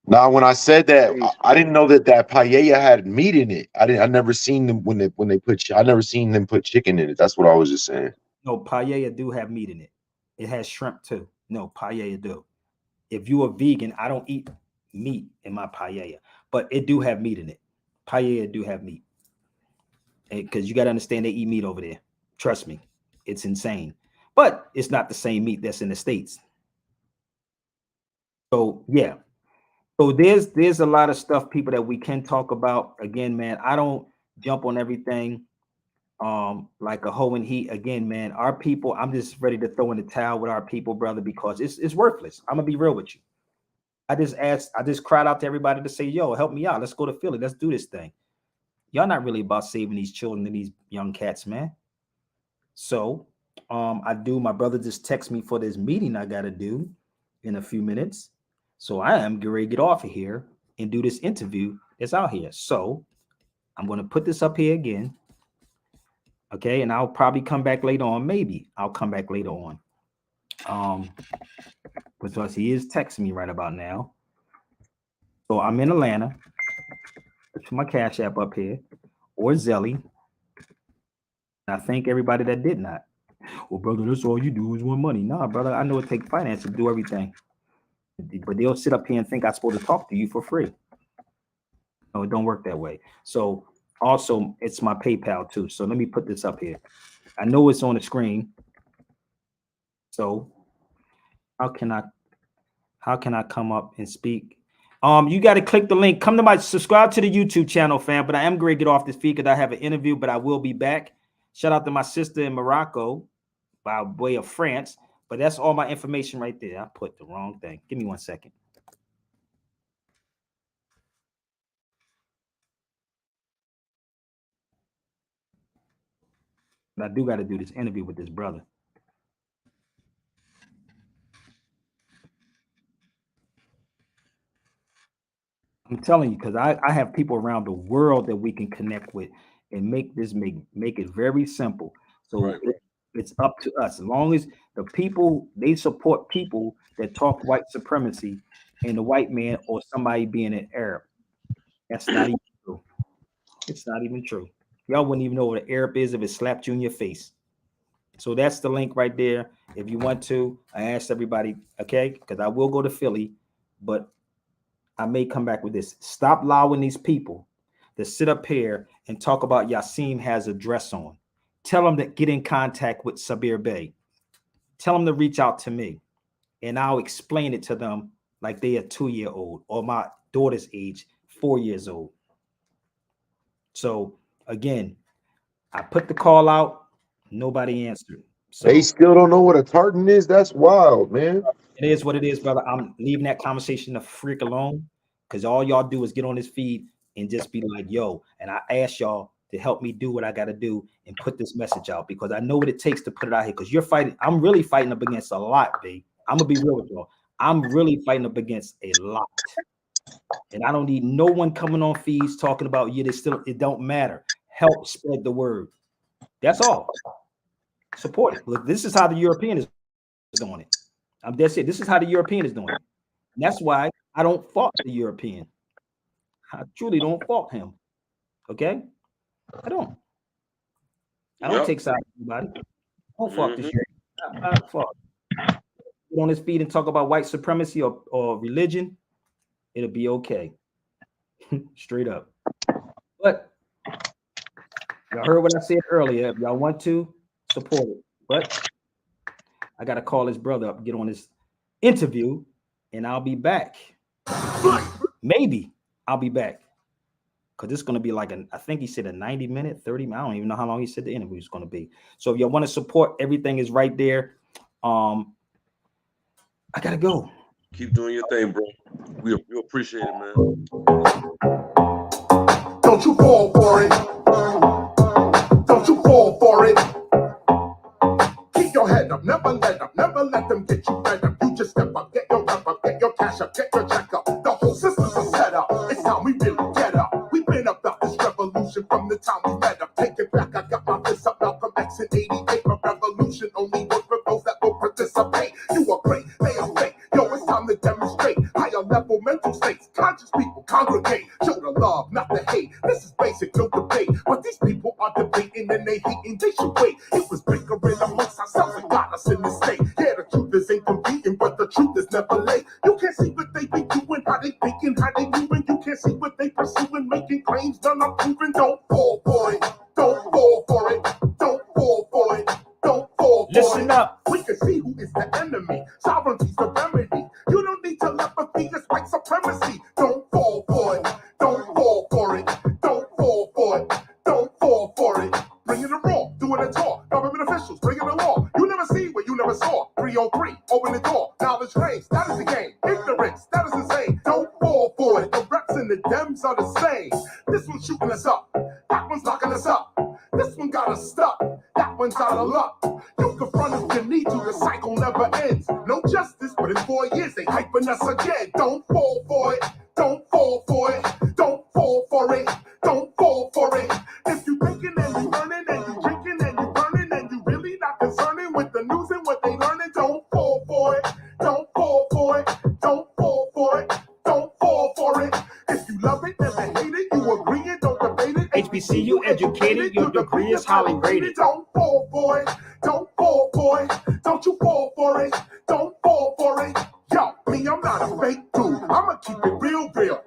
Now, when I said that, I didn't know that paella had meat in it. I never seen them when they put. I never seen them put chicken in it. That's what I was just saying. No, paella do have meat in it. It has shrimp too. No, paella do. If you're a vegan, I don't eat meat in my paella, but it do have meat in it. Paella do have meat. Because you got to understand they eat meat over there. Trust me, it's insane. But it's not the same meat that's in the States. So yeah. So there's a lot of stuff, people, that we can talk about. Again, man, I don't jump on everything like a hoe in heat. Again, man, our people, I'm just ready to throw in the towel with our people, brother, because it's worthless. I'm gonna be real with you. I just cried out to everybody to say, yo, help me out. Let's go to Philly. Let's do this thing. Y'all not really about saving these children and these young cats, man. So my brother just texted me for this meeting I gotta do in a few minutes. So I am getting ready to get off of here and do this interview that's out here. So I'm going to put this up here again. Okay. And I'll probably come back later on. Maybe I'll come back later on. Because he is texting me right about now. So I'm in Atlanta. Put my Cash App up here, or Zelly. And I thank everybody that did not. Well, brother, that's all you do is want money. Nah, brother, I know it takes finance to do everything. But they'll sit up here and think I'm supposed to talk to you for free. No, it don't work that way. So also, it's my PayPal too. So let me put this up here. I know it's on the screen. So how can I come up and speak? You got to click the link. Come to subscribe to the YouTube channel, fam. But I am going to get off this feed because I have an interview, but I will be back. Shout out to my sister in Morocco by way of France. But that's all my information right there. I put the wrong thing. Give me 1 second. But I do got to do this interview with this brother. I'm telling you, because I have people around the world that we can connect with and make it very simple. So right. It's up to us. As long as the people, they support people that talk white supremacy and the white man or somebody being an Arab. That's not even true. It's not even true. Y'all wouldn't even know what an Arab is if it slapped you in your face. So that's the link right there. If you want to, I asked everybody, okay, because I will go to Philly, but I may come back with this. Stop allowing these people to sit up here and talk about Yasiin has a dress on. Tell them to get in contact with Sabir Bey. Tell them to reach out to me, and I'll explain it to them like they are 2-year-old or my daughter's age, 4 years old. So again, I put the call out. Nobody answered. So they still don't know what a tartan is. That's wild, man. It is what it is, brother. I'm leaving that conversation the freak alone because all y'all do is get on this feed and just be like, yo, and I ask y'all to help me do what I got to do and put this message out because I know what it takes to put it out here because you're fighting. I'm really fighting up against a lot, babe. I'm going to be real with y'all. I'm really fighting up against a lot. And I don't need no one coming on feeds talking about you. It don't matter. Help spread the word. That's all. Support it. Look, this is how the European is doing it. That's it. This is how the European is doing it. And that's why I don't fault the European. I truly don't fault him. Okay? I don't take sides with anybody. I don't fault this shit. I don't fault. Get on his feet and talk about white supremacy or religion, it'll be okay. Straight up. But y'all heard what I said earlier. If y'all want to, support it. But I got to call his brother up, get on this interview, and I'll be back. Maybe I'll be back. Because it's going to be like, I think he said a 90-minute, 30, I don't even know how long he said the interview is going to be. So if y'all want to support, everything is right there. I got to go. Keep doing your thing, bro. We appreciate it, man. Don't you fall for it. Don't you fall for it. Keep your head up, never let them get you fed up. You just step up, get your rep up, get your cash up, get your check up. The whole system's a setup. It's time we really get up. We've been about this revolution from the time we met up. Take it back, I got my fist up, Malcolm X in 88. My revolution only works for those that will participate. You are great, they are fake. Yo, it's time to demonstrate higher level mental states. Conscious people congregate, show the love, not the hate. This is basic, no debate. But these people are debating and they hating, they should wait. It was bickering amongst ourselves and got us in this state. Yeah, the truth is inconvenient, but the truth is never late. You can't see what they be doing, how they thinking, how they moving. You can't see what they pursuing, making claims none are proven. Don't fall for it, don't fall for it, don't fall for it, don't fall for it. Listen up. We can see who is the enemy. Sovereignty's the remedy. You don't need to let Knowledge reigns, that is the game. Ignorance, that is insane. Don't fall for it. The reps and the Dems are the same. This one's shooting us up. That one's locking us up. This one got us stuck. That one's out of luck. You can front if you need to. The cycle never ends. No justice, but in 4 years they hyping us again. Don't fall for it. Don't fall for it. Don't fall for it. Don't fall for it. If you thinking and you earning and you drinking and you burning and you really not concerning with the news and what they learning, don't fall for it. Don't fall for it. Don't fall for it. Don't fall for it. If you love it, never hate it, you agree it, don't debate it. HBCU educated, your degree is highly rated. Don't fall for it. Don't fall for it. Don't you fall for it. Don't fall for it. Yo, me, I'm not a fake dude. I'ma keep it real.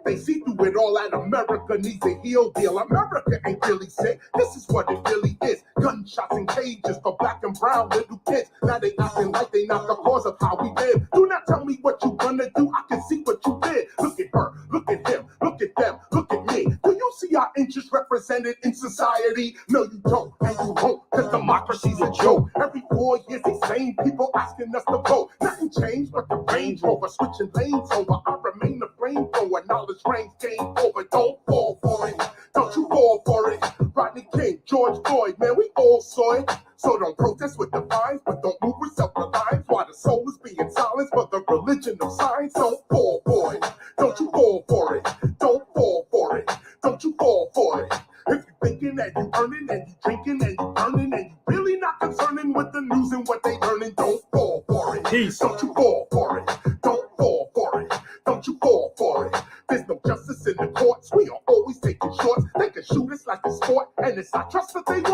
They see through it all and America needs a heel deal. America ain't really sick. This is what it really is. Gunshots and cages for black and brown little kids. Now they acting like they not the cause of how we live. Do not tell me what you gonna do. I can see what you did. Look at her. Look at him. Look at them. Look at me. Do you see our interests represented in society? No, you don't. And you won't. Cause democracy's a joke. Every 4 years, these same people asking us to vote. Nothing changed but the Range Rover switching lanes over. I remain the flamethrower. Knowledge reigns, game over. Don't fall for it. Don't you fall for it. Rodney King, George Floyd, man, we all saw it. So don't protest with the fines, but don't move with self-reliance. While the soul is being silenced for the religion of science. Don't fall for it. Don't you fall for it. Don't fall for it. Don't you fall for it. If you thinking that you earning and you drinking and you earning and you really not concerning with the news and what they learning, don't fall for it. Peace. Don't you fall for it. Don't fall for it. Don't you fall for it. There's no justice in the courts. We are always taking shorts. They can shoot us like a sport, and it's our trust that they want.